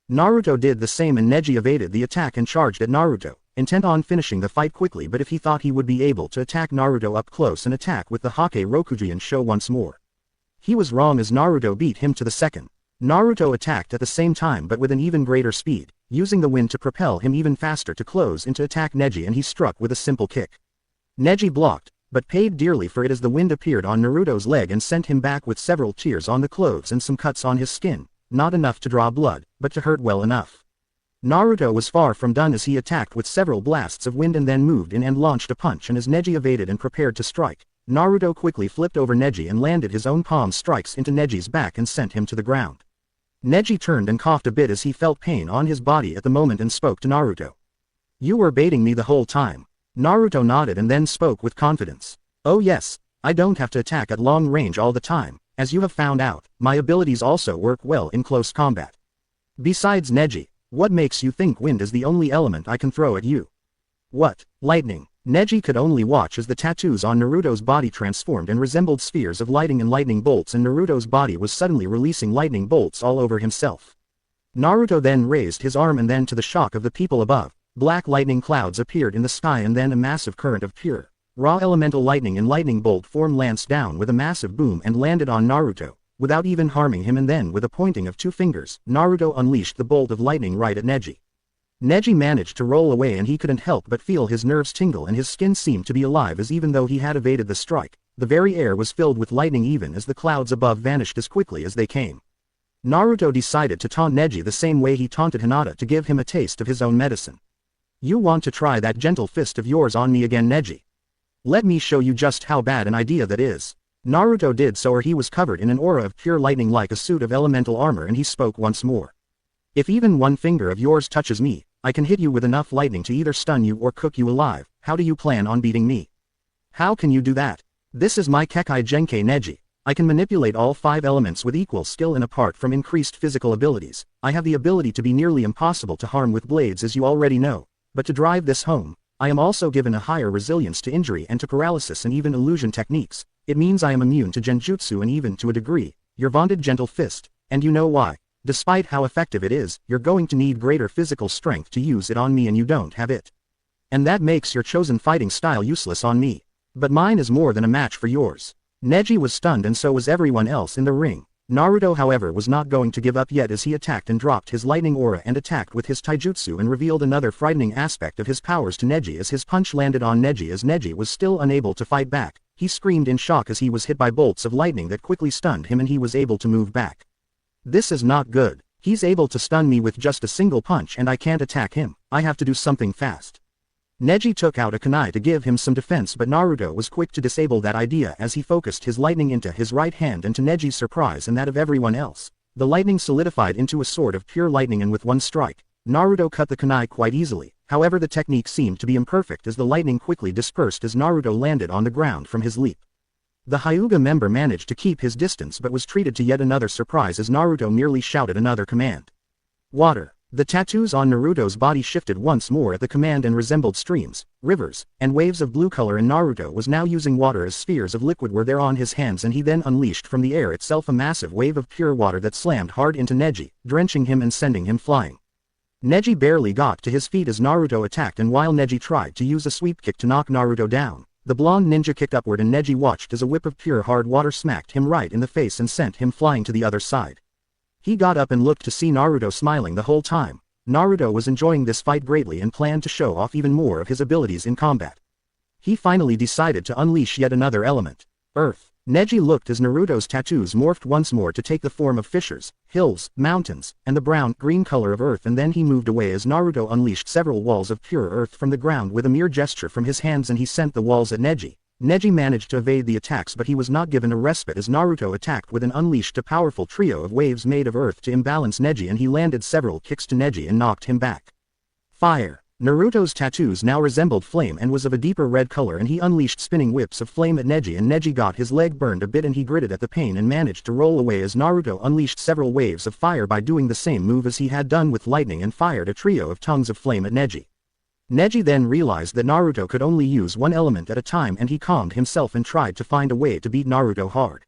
Naruto did the same and Neji evaded the attack and charged at Naruto, intent on finishing the fight quickly, but if he thought he would be able to attack Naruto up close and attack with the Hake Rokuji and show once more. He was wrong as Naruto beat him to the second. Naruto attacked at the same time but with an even greater speed, using the wind to propel him even faster to close in to attack Neji, and he struck with a simple kick. Neji blocked, but paid dearly for it as the wind appeared on Naruto's leg and sent him back with several tears on the clothes and some cuts on his skin, not enough to draw blood, but to hurt well enough. Naruto was far from done as he attacked with several blasts of wind and then moved in and launched a punch, and as Neji evaded and prepared to strike, Naruto quickly flipped over Neji and landed his own palm strikes into Neji's back and sent him to the ground. Neji turned and coughed a bit as he felt pain on his body at the moment and spoke to Naruto. You were baiting me the whole time. Naruto nodded and then spoke with confidence. Oh yes, I don't have to attack at long range all the time. As you have found out, my abilities also work well in close combat. Besides, Neji, what makes you think wind is the only element I can throw at you? What? Lightning? Neji could only watch as the tattoos on Naruto's body transformed and resembled spheres of lighting and lightning bolts, and Naruto's body was suddenly releasing lightning bolts all over himself. Naruto then raised his arm, and then to the shock of the people above, black lightning clouds appeared in the sky, and then a massive current of pure, raw elemental lightning in lightning bolt form lanced down with a massive boom and landed on Naruto, without even harming him, and then with a pointing of two fingers, Naruto unleashed the bolt of lightning right at Neji. Neji managed to roll away, and he couldn't help but feel his nerves tingle and his skin seemed to be alive, as even though he had evaded the strike, the very air was filled with lightning even as the clouds above vanished as quickly as they came. Naruto decided to taunt Neji the same way he taunted Hinata to give him a taste of his own medicine. You want to try that gentle fist of yours on me again, Neji? Let me show you just how bad an idea that is. Naruto did so, or he was covered in an aura of pure lightning like a suit of elemental armor, and he spoke once more. If even one finger of yours touches me, I can hit you with enough lightning to either stun you or cook you alive. How do you plan on beating me? How can you do that? This is my Kekai Genkai, Neji. I can manipulate all 5 elements with equal skill, and apart from increased physical abilities, I have the ability to be nearly impossible to harm with blades, as you already know. But to drive this home, I am also given a higher resilience to injury and to paralysis and even illusion techniques. It means I am immune to genjutsu and even to a degree, your vaunted gentle fist, and you know why. Despite how effective it is, you're going to need greater physical strength to use it on me, and you don't have it. And that makes your chosen fighting style useless on me. But mine is more than a match for yours. Neji was stunned, and so was everyone else in the ring. Naruto, however, was not going to give up yet, as he attacked and dropped his lightning aura and attacked with his taijutsu and revealed another frightening aspect of his powers to Neji as his punch landed on Neji. As Neji was still unable to fight back, he screamed in shock as he was hit by bolts of lightning that quickly stunned him, and he was able to move back. This is not good. He's able to stun me with just a single punch and I can't attack him. I have to do something fast. Neji took out a kunai to give him some defense, but Naruto was quick to disable that idea as he focused his lightning into his right hand, and to Neji's surprise and that of everyone else, the lightning solidified into a sword of pure lightning, and with one strike, Naruto cut the kunai quite easily. However, the technique seemed to be imperfect as the lightning quickly dispersed as Naruto landed on the ground from his leap. The Hyuga member managed to keep his distance but was treated to yet another surprise as Naruto merely shouted another command. Water. The tattoos on Naruto's body shifted once more at the command and resembled streams, rivers, and waves of blue color, and Naruto was now using water as spheres of liquid were there on his hands, and he then unleashed from the air itself a massive wave of pure water that slammed hard into Neji, drenching him and sending him flying. Neji barely got to his feet as Naruto attacked, and while Neji tried to use a sweep kick to knock Naruto down, the blonde ninja kicked upward, and Neji watched as a whip of pure hard water smacked him right in the face and sent him flying to the other side. He got up and looked to see Naruto smiling the whole time. Naruto was enjoying this fight greatly and planned to show off even more of his abilities in combat. He finally decided to unleash yet another element, Earth. Neji looked as Naruto's tattoos morphed once more to take the form of fissures, hills, mountains, and the brown-green color of earth, and then he moved away as Naruto unleashed several walls of pure earth from the ground with a mere gesture from his hands, and he sent the walls at Neji. Neji managed to evade the attacks, but he was not given a respite as Naruto attacked with an unleashed a powerful trio of waves made of earth to imbalance Neji, and he landed several kicks to Neji and knocked him back. Fire. Naruto's tattoos now resembled flame and was of a deeper red color, and he unleashed spinning whips of flame at Neji, and Neji got his leg burned a bit and he gritted at the pain and managed to roll away as Naruto unleashed several waves of fire by doing the same move as he had done with lightning and fired a trio of tongues of flame at Neji. Neji then realized that Naruto could only use one element at a time, and he calmed himself and tried to find a way to beat Naruto hard.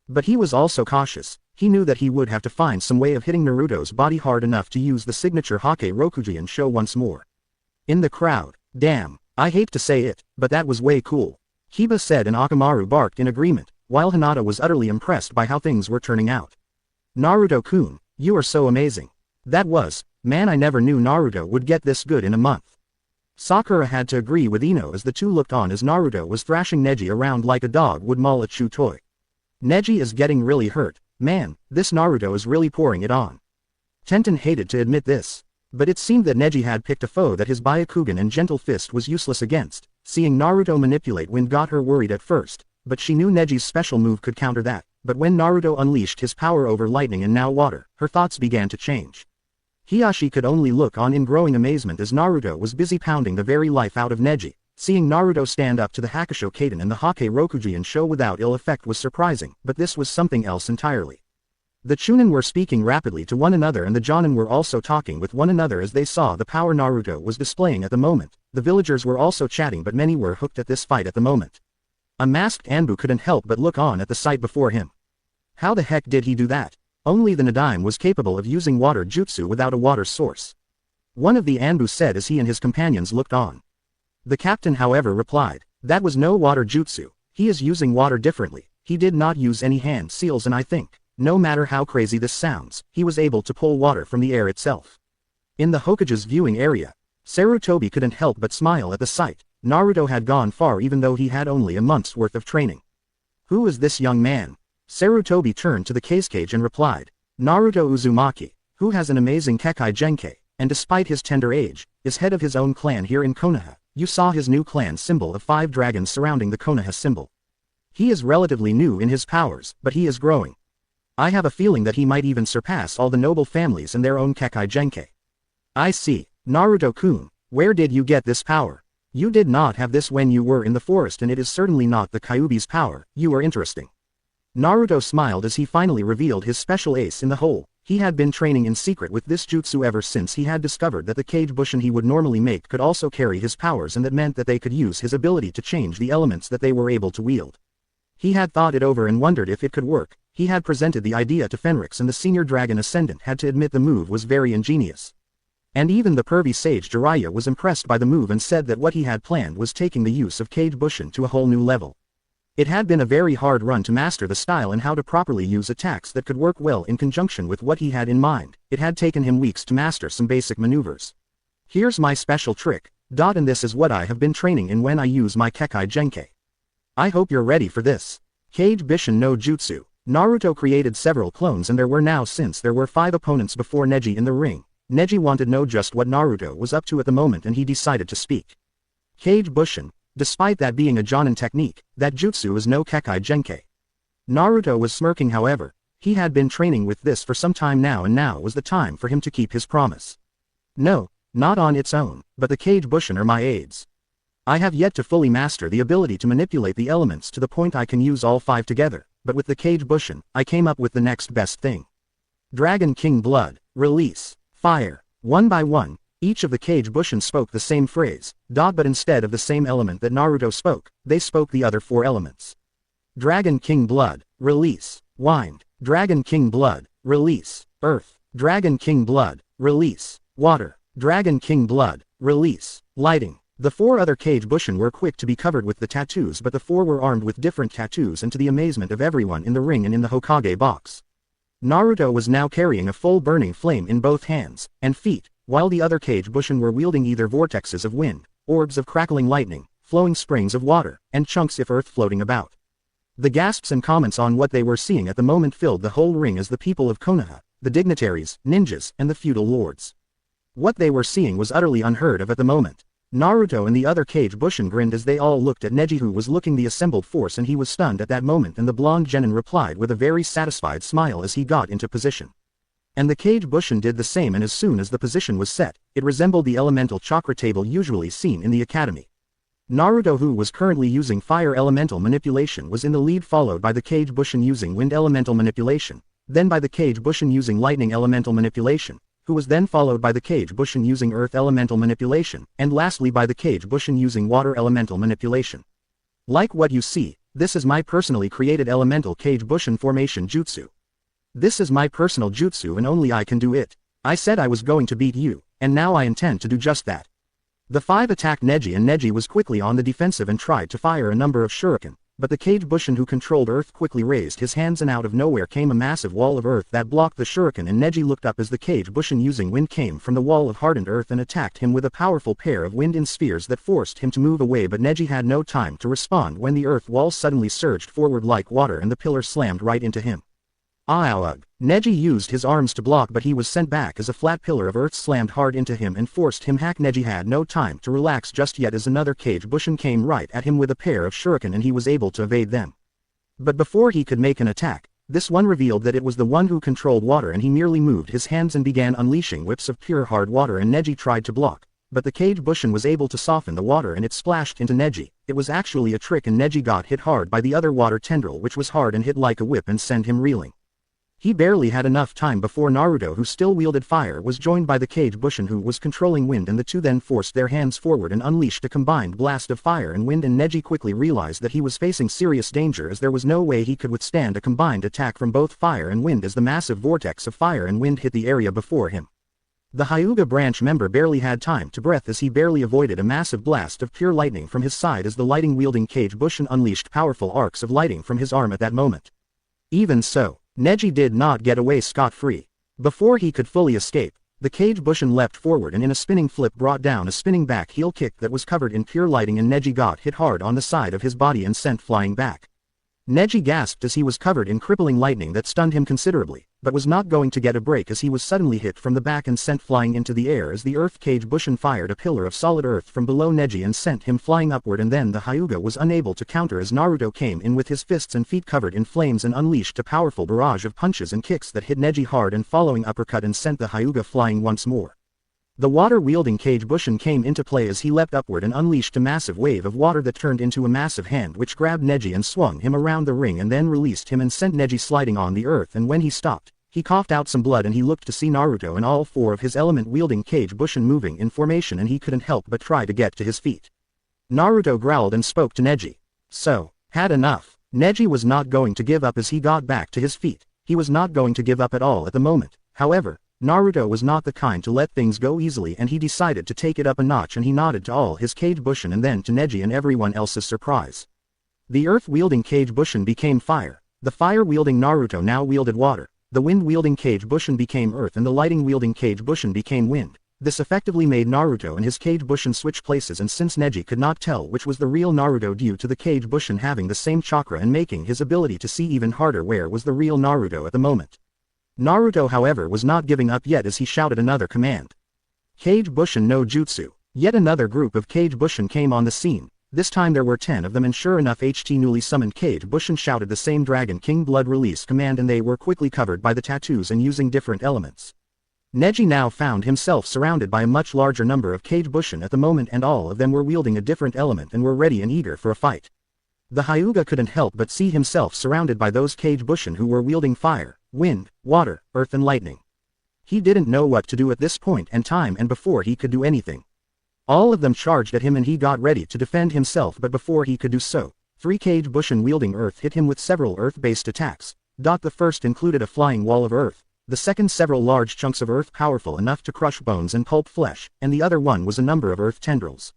But he was also cautious. He knew that he would have to find some way of hitting Naruto's body hard enough to use the signature Hake Rokujian show once more. In the crowd, damn, I hate to say it, but that was way cool, Kiba said, and Akamaru barked in agreement, while Hinata was utterly impressed by how things were turning out. Naruto-kun, you are so amazing. That was, man, I never knew Naruto would get this good in a month. Sakura had to agree with Ino as the two looked on as Naruto was thrashing Neji around like a dog would maul a chew toy. Neji is getting really hurt, man, this Naruto is really pouring it on. Tenten hated to admit this, but it seemed that Neji had picked a foe that his Byakugan and Gentle Fist was useless against. Seeing Naruto manipulate wind got her worried at first, but she knew Neji's special move could counter that. But when Naruto unleashed his power over lightning and now water, her thoughts began to change. Hiyashi could only look on in growing amazement as Naruto was busy pounding the very life out of Neji. Seeing Naruto stand up to the Hakusho Kaden and the Hake Rokujian show without ill effect was surprising, but this was something else entirely. The Chunin were speaking rapidly to one another, and the Jonin were also talking with one another as they saw the power Naruto was displaying at the moment. The villagers were also chatting, but many were hooked at this fight at the moment. A masked Anbu couldn't help but look on at the sight before him. How the heck did he do that? Only the Nadaime was capable of using water jutsu without a water source. One of the Anbu said as he and his companions looked on. The captain, however, replied, that was no water jutsu, he is using water differently, he did not use any hand seals, and I think, no matter how crazy this sounds, he was able to pull water from the air itself. In the Hokage's viewing area, Sarutobi couldn't help but smile at the sight. Naruto had gone far even though he had only a month's worth of training. Who is this young man? Sarutobi turned to the Kazekage and replied, Naruto Uzumaki, who has an amazing Kekai Genkai, and despite his tender age, is head of his own clan here in Konoha. You saw his new clan symbol of 5 dragons surrounding the Konoha symbol. He is relatively new in his powers, but he is growing. I have a feeling that he might even surpass all the noble families and their own Kekai Genkai. I see, Naruto-kun, where did you get this power? You did not have this when you were in the forest, and it is certainly not the Kyuubi's power. You are interesting. Naruto smiled as he finally revealed his special ace in the hole. He had been training in secret with this jutsu ever since he had discovered that the cage bushin he would normally make could also carry his powers, and that meant that they could use his ability to change the elements that they were able to wield. He had thought it over and wondered if it could work. He had presented the idea to Fenrix, and the senior dragon ascendant had to admit the move was very ingenious. And even the pervy sage Jiraiya was impressed by the move and said that what he had planned was taking the use of cage bushin to a whole new level. It had been a very hard run to master the style and how to properly use attacks that could work well in conjunction with what he had in mind. It had taken him weeks to master some basic maneuvers. Here's my special trick, and this is what I have been training in when I use my Kekai Genkai. I hope you're ready for this. Cage Bushin no Jutsu. Naruto created several clones, and there were now, since there were 5 opponents before Neji in the ring, Neji wanted to know just what Naruto was up to at the moment, and he decided to speak. Cage Bushin. Despite that being a Jonin technique, that jutsu is no Kekai Genkai. Naruto was smirking. However, he had been training with this for some time now, and now was the time for him to keep his promise. No, not on its own, but the cage bushin are my aids. I have yet to fully master the ability to manipulate the elements to the point I can use all 5 together, but with the cage bushin, I came up with the next best thing. Dragon King Blood, release, fire. One by one, each of the cage bushin spoke the same phrase, but instead of the same element that Naruto spoke, they spoke the other 4 elements. Dragon King Blood, release, wind. Dragon King Blood, release, earth. Dragon King Blood, release, water. Dragon King Blood, release, lighting. The 4 other cage bushin were quick to be covered with the tattoos, but the 4 were armed with different tattoos, and to the amazement of everyone in the ring and in the Hokage box, Naruto was now carrying a full burning flame in both hands and feet, while the other cage bushin were wielding either vortexes of wind, orbs of crackling lightning, flowing springs of water, and chunks of earth floating about. The gasps and comments on what they were seeing at the moment filled the whole ring as the people of Konoha, the dignitaries, ninjas, and the feudal lords. What they were seeing was utterly unheard of at the moment. Naruto and the other cage bushin grinned as they all looked at Neji, who was looking the assembled force, and he was stunned at that moment, and the blonde genin replied with a very satisfied smile as he got into position. And the cage bushin did the same, and as soon as the position was set, it resembled the elemental chakra table usually seen in the academy. Naruto, who was currently using fire elemental manipulation, was in the lead, followed by the cage bushin using wind elemental manipulation, then by the cage bushin using lightning elemental manipulation, who was then followed by the cage bushin using earth elemental manipulation, and lastly by the cage bushin using water elemental manipulation. Like what you see, this is my personally created elemental cage bushin formation jutsu. This is my personal jutsu, and only I can do it. I said I was going to beat you, and now I intend to do just that. The 5 attacked Neji, and Neji was quickly on the defensive and tried to fire a number of shuriken, but the cage bushin who controlled earth quickly raised his hands, and out of nowhere came a massive wall of earth that blocked the shuriken, and Neji looked up as the cage bushin using wind came from the wall of hardened earth and attacked him with a powerful pair of wind in spheres that forced him to move away, but Neji had no time to respond when the earth wall suddenly surged forward like water and the pillar slammed right into him. Ugh. Neji used his arms to block, but he was sent back as a flat pillar of earth slammed hard into him and forced him hack. Neji had no time to relax just yet as another cage bushin came right at him with a pair of shuriken, and he was able to evade them. But before he could make an attack, this one revealed that it was the one who controlled water, and he merely moved his hands and began unleashing whips of pure hard water, and Neji tried to block, but the cage bushin was able to soften the water and it splashed into Neji. It was actually a trick, and Neji got hit hard by the other water tendril, which was hard and hit like a whip and sent him reeling. He barely had enough time before Naruto, who still wielded fire, was joined by the cage bushin who was controlling wind, and the two then forced their hands forward and unleashed a combined blast of fire and wind, and Neji quickly realized that he was facing serious danger, as there was no way he could withstand a combined attack from both fire and wind as the massive vortex of fire and wind hit the area before him. The Hyuga branch member barely had time to breathe as he barely avoided a massive blast of pure lightning from his side as the lighting-wielding cage bushin unleashed powerful arcs of lighting from his arm at that moment. Even so, Neji did not get away scot-free. Before he could fully escape, the cage bushin leapt forward and in a spinning flip brought down a spinning back heel kick that was covered in pure lighting, and Neji got hit hard on the side of his body and sent flying back. Neji gasped as he was covered in crippling lightning that stunned him considerably, but was not going to get a break as he was suddenly hit from the back and sent flying into the air as the earth cage bushin fired a pillar of solid earth from below Neji and sent him flying upward, and then the Hyuga was unable to counter as Naruto came in with his fists and feet covered in flames and unleashed a powerful barrage of punches and kicks that hit Neji hard and following uppercut and sent the Hyuga flying once more. The water-wielding Kage Bushin came into play as he leapt upward and unleashed a massive wave of water that turned into a massive hand which grabbed Neji and swung him around the ring and then released him and sent Neji sliding on the earth, and when he stopped, he coughed out some blood and he looked to see Naruto and all four of his element-wielding Kage Bushin moving in formation, and he couldn't help but try to get to his feet. Naruto growled and spoke to Neji. So, had enough. Neji was not going to give up as he got back to his feet. He was not going to give up at all at the moment. However, Naruto was not the kind to let things go easily, and he decided to take it up a notch, and he nodded to all his Kage Bushin and then to Neji and everyone else's surprise. The earth-wielding Kage Bushin became fire. The fire-wielding Naruto now wielded water. The wind-wielding Kage Bushin became earth and the lighting-wielding Kage Bushin became wind. This effectively made Naruto and his Kage Bushin switch places, and since Neji could not tell which was the real Naruto due to the Kage Bushin having the same chakra and making his ability to see even harder where was the real Naruto at the moment. Naruto however was not giving up yet as he shouted another command. Kage Bushin no Jutsu. Yet another group of Kage Bushin came on the scene. This time there were 10 of them, and sure enough newly summoned Kage Bushin shouted the same Dragon King blood release command, and they were quickly covered by the tattoos and using different elements. Neji now found himself surrounded by a much larger number of Kage Bushin at the moment, and all of them were wielding a different element and were ready and eager for a fight. The Hyuga couldn't help but see himself surrounded by those Kage Bushin who were wielding fire, wind, water, earth and lightning. He didn't know what to do at this point in time, and before he could do anything, all of them charged at him and he got ready to defend himself, but before he could do so, 3 Kage Bushin wielding earth hit him with several earth-based attacks. The first included a flying wall of earth, the second several large chunks of earth powerful enough to crush bones and pulp flesh, and the other one was a number of earth tendrils.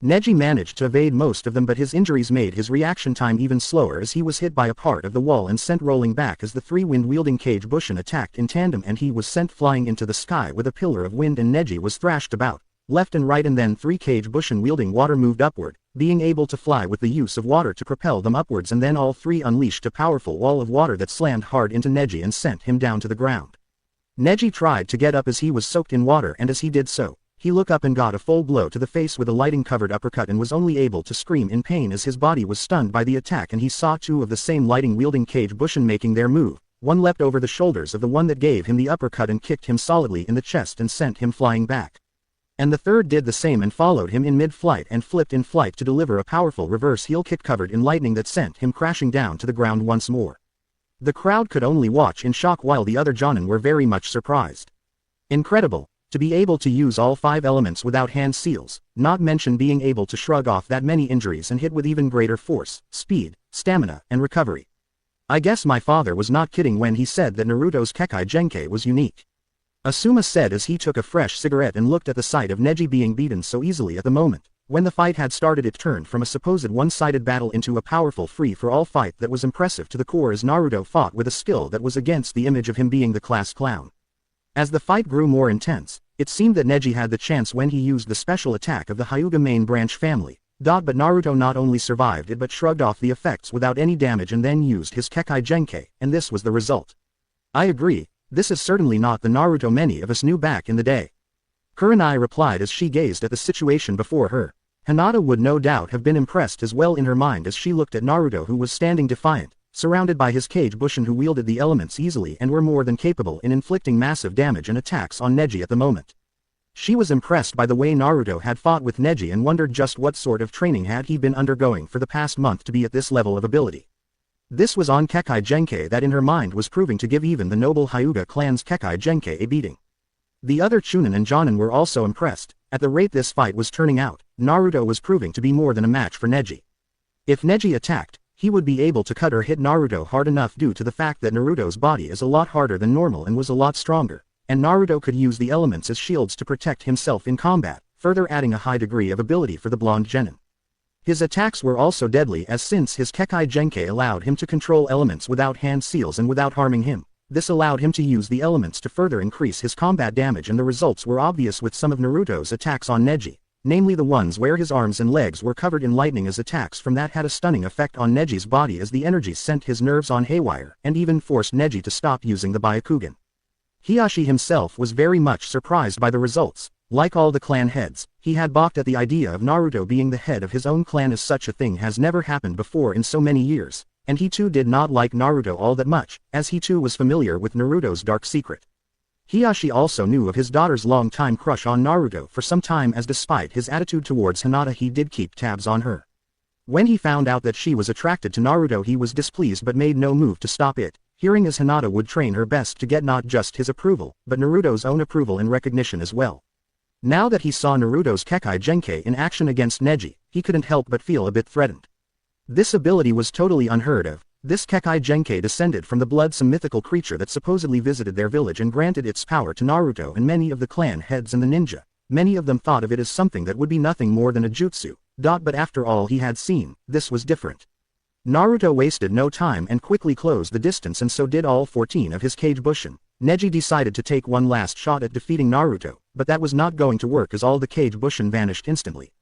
Neji managed to evade most of them, but his injuries made his reaction time even slower as he was hit by a part of the wall and sent rolling back as the 3 wind-wielding Kage Bushin attacked in tandem, and he was sent flying into the sky with a pillar of wind, and Neji was thrashed about left and right, and then 3 Kage Bushin wielding water moved upward, being able to fly with the use of water to propel them upwards, and then all 3 unleashed a powerful wall of water that slammed hard into Neji and sent him down to the ground. Neji tried to get up as he was soaked in water, and as he did so, he looked up and got a full blow to the face with a lighting-covered uppercut and was only able to scream in pain as his body was stunned by the attack, and he saw 2 of the same lighting-wielding Kage Bushin making their move. One leapt over the shoulders of the one that gave him the uppercut and kicked him solidly in the chest and sent him flying back. And the third did the same and followed him in mid-flight and flipped in flight to deliver a powerful reverse heel kick covered in lightning that sent him crashing down to the ground once more. The crowd could only watch in shock while the other Jonin were very much surprised. Incredible, to be able to use all 5 elements without hand seals, not mention being able to shrug off that many injuries and hit with even greater force, speed, stamina, and recovery. I guess my father was not kidding when he said that Naruto's Kekkei Genkai was unique. Asuma said as he took a fresh cigarette and looked at the sight of Neji being beaten so easily at the moment. When the fight had started, it turned from a supposed one-sided battle into a powerful free-for-all fight that was impressive to the core as Naruto fought with a skill that was against the image of him being the class clown. As the fight grew more intense, it seemed that Neji had the chance when he used the special attack of the Hyuga main branch family. But Naruto not only survived it but shrugged off the effects without any damage and then used his Kekkei Genkai, and this was the result. I agree. This is certainly not the Naruto many of us knew back in the day. Kurenai replied as she gazed at the situation before her. Hinata would no doubt have been impressed as well in her mind as she looked at Naruto, who was standing defiant, surrounded by his Kage Bushin who wielded the elements easily and were more than capable in inflicting massive damage and attacks on Neji at the moment. She was impressed by the way Naruto had fought with Neji and wondered just what sort of training had he been undergoing for the past month to be at this level of ability. This was on Kekkei Genkai that in her mind was proving to give even the noble Hyuga clan's Kekkei Genkai a beating. The other Chunin and Jonin were also impressed. At the rate this fight was turning out, Naruto was proving to be more than a match for Neji. If Neji attacked, he would be able to cut or hit Naruto hard enough due to the fact that Naruto's body is a lot harder than normal and was a lot stronger, and Naruto could use the elements as shields to protect himself in combat, further adding a high degree of ability for the blonde genin. His attacks were also deadly as since his Kekkei Genkai allowed him to control elements without hand seals and without harming him, this allowed him to use the elements to further increase his combat damage, and the results were obvious with some of Naruto's attacks on Neji, namely the ones where his arms and legs were covered in lightning, as attacks from that had a stunning effect on Neji's body as the energy sent his nerves on haywire and even forced Neji to stop using the Byakugan. Hiashi himself was very much surprised by the results. Like all the clan heads, he had balked at the idea of Naruto being the head of his own clan, as such a thing has never happened before in so many years, and he too did not like Naruto all that much, as he too was familiar with Naruto's dark secret. Hiyashi also knew of his daughter's long-time crush on Naruto for some time, as despite his attitude towards Hinata he did keep tabs on her. When he found out that she was attracted to Naruto he was displeased but made no move to stop it, hearing as Hinata would train her best to get not just his approval, but Naruto's own approval and recognition as well. Now that he saw Naruto's Kekai Genkai in action against Neji, he couldn't help but feel a bit threatened. This ability was totally unheard of. This Kekai Genkai descended from the blood, some mythical creature that supposedly visited their village and granted its power to Naruto and many of the clan heads and the ninja. Many of them thought of it as something that would be nothing more than a jutsu. But after all he had seen, this was different. Naruto wasted no time and quickly closed the distance, and so did all 14 of his Kage Bushin. Neji decided to take one last shot at defeating Naruto, but that was not going to work as all the Kage Bushin vanished instantly.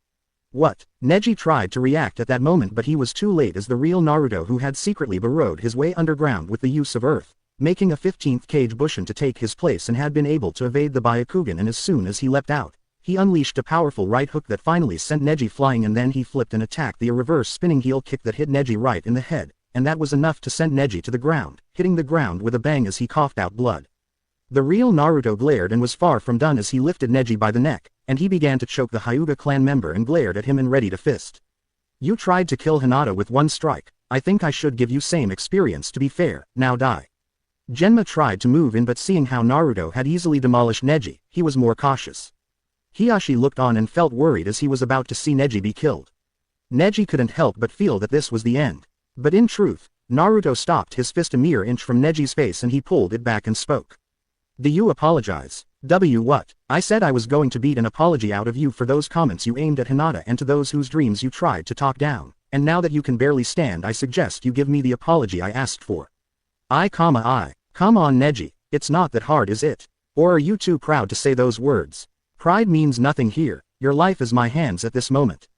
What? Neji tried to react at that moment, but he was too late, as the real Naruto, who had secretly burrowed his way underground with the use of earth, making a 15th Kage Bushin to take his place, and had been able to evade the Byakugan, and as soon as he leapt out, he unleashed a powerful right hook that finally sent Neji flying, and then he flipped and attacked the reverse spinning heel kick that hit Neji right in the head, and that was enough to send Neji to the ground, hitting the ground with a bang as he coughed out blood. The real Naruto glared and was far from done as he lifted Neji by the neck, and he began to choke the Hyuga clan member and glared at him and ready to fist. You tried to kill Hinata with one strike. I think I should give you same experience to be fair, now die. Genma tried to move in, but seeing how Naruto had easily demolished Neji, he was more cautious. Hiyashi looked on and felt worried as he was about to see Neji be killed. Neji couldn't help but feel that this was the end. But in truth, Naruto stopped his fist a mere inch from Neji's face and he pulled it back and spoke. Do you apologize? What? I said I was going to beat an apology out of you for those comments you aimed at Hinata and to those whose dreams you tried to talk down, and now that you can barely stand I suggest you give me the apology I asked for. Come on Neji, it's not that hard, is it? Or are you too proud to say those words? Pride means nothing here, your life is my hands at this moment.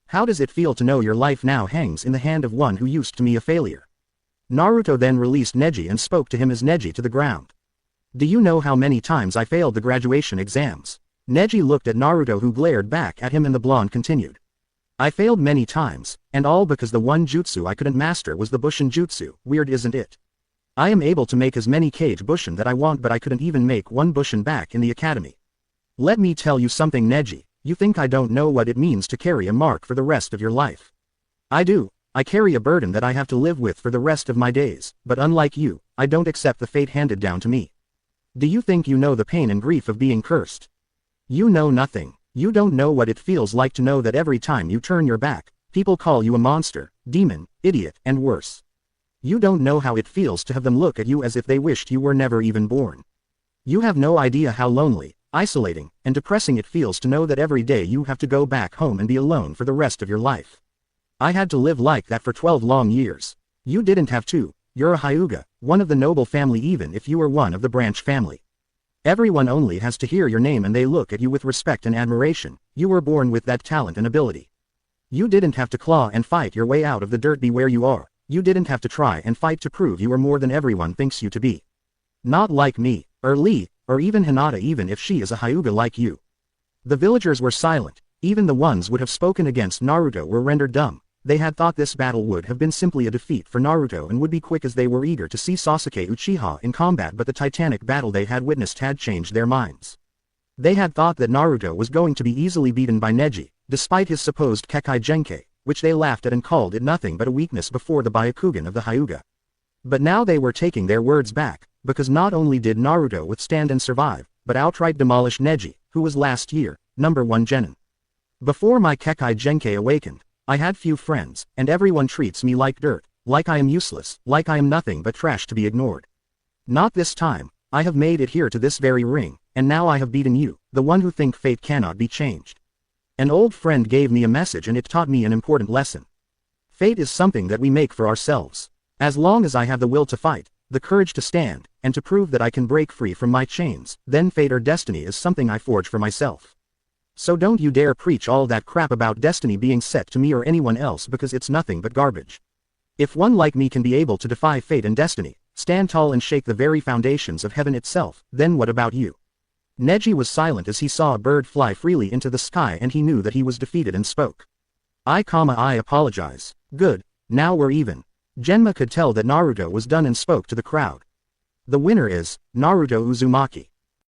How does it feel to know your life now hangs in the hand of one who used to be a failure? Naruto then released Neji and spoke to him as Neji to the ground. Do you know how many times I failed the graduation exams? Neji looked at Naruto, who glared back at him, and the blonde continued. I failed many times, and all because the one jutsu I couldn't master was the Bushin jutsu. Weird, isn't it? I am able to make as many Kage Bushin that I want, but I couldn't even make one Bushin back in the academy. Let me tell you something, Neji, you think I don't know what it means to carry a mark for the rest of your life? I do. I carry a burden that I have to live with for the rest of my days, but unlike you, I don't accept the fate handed down to me. Do you think you know the pain and grief of being cursed? You know nothing. You don't know what it feels like to know that every time you turn your back, people call you a monster, demon, idiot, and worse. You don't know how it feels to have them look at you as if they wished you were never even born. You have no idea how lonely, isolating, and depressing it feels to know that every day you have to go back home and be alone for the rest of your life. I had to live like that for 12 long years. You didn't have to. You're a Hyuga, one of the noble family, even if you were one of the branch family. Everyone only has to hear your name and they look at you with respect and admiration. You were born with that talent and ability. You didn't have to claw and fight your way out of the dirt, be where you are. You didn't have to try and fight to prove you were more than everyone thinks you to be. Not like me, or Lee, or even Hinata, even if she is a Hyuga like you. The villagers were silent. Even the ones would have spoken against Naruto were rendered dumb. They had thought this battle would have been simply a defeat for Naruto and would be quick, as they were eager to see Sasuke Uchiha in combat, but the titanic battle they had witnessed had changed their minds. They had thought that Naruto was going to be easily beaten by Neji, despite his supposed Kekai Genkai, which they laughed at and called it nothing but a weakness before the Byakugan of the Hyuga. But now they were taking their words back, because not only did Naruto withstand and survive, but outright demolish Neji, who was last year, #1 genin. Before my Kekai Genkai awakened, I had few friends, and everyone treats me like dirt, like I am useless, like I am nothing but trash to be ignored. Not this time. I have made it here to this very ring, and now I have beaten you, the one who think fate cannot be changed. An old friend gave me a message and it taught me an important lesson. Fate is something that we make for ourselves. As long as I have the will to fight, the courage to stand, and to prove that I can break free from my chains, then fate or destiny is something I forge for myself. So don't you dare preach all that crap about destiny being set to me or anyone else, because it's nothing but garbage. If one like me can be able to defy fate and destiny, stand tall and shake the very foundations of heaven itself, then what about you? Neji was silent as he saw a bird fly freely into the sky, and he knew that he was defeated and spoke. I apologize. Good, now we're even. Genma could tell that Naruto was done and spoke to the crowd. The winner is Naruto Uzumaki.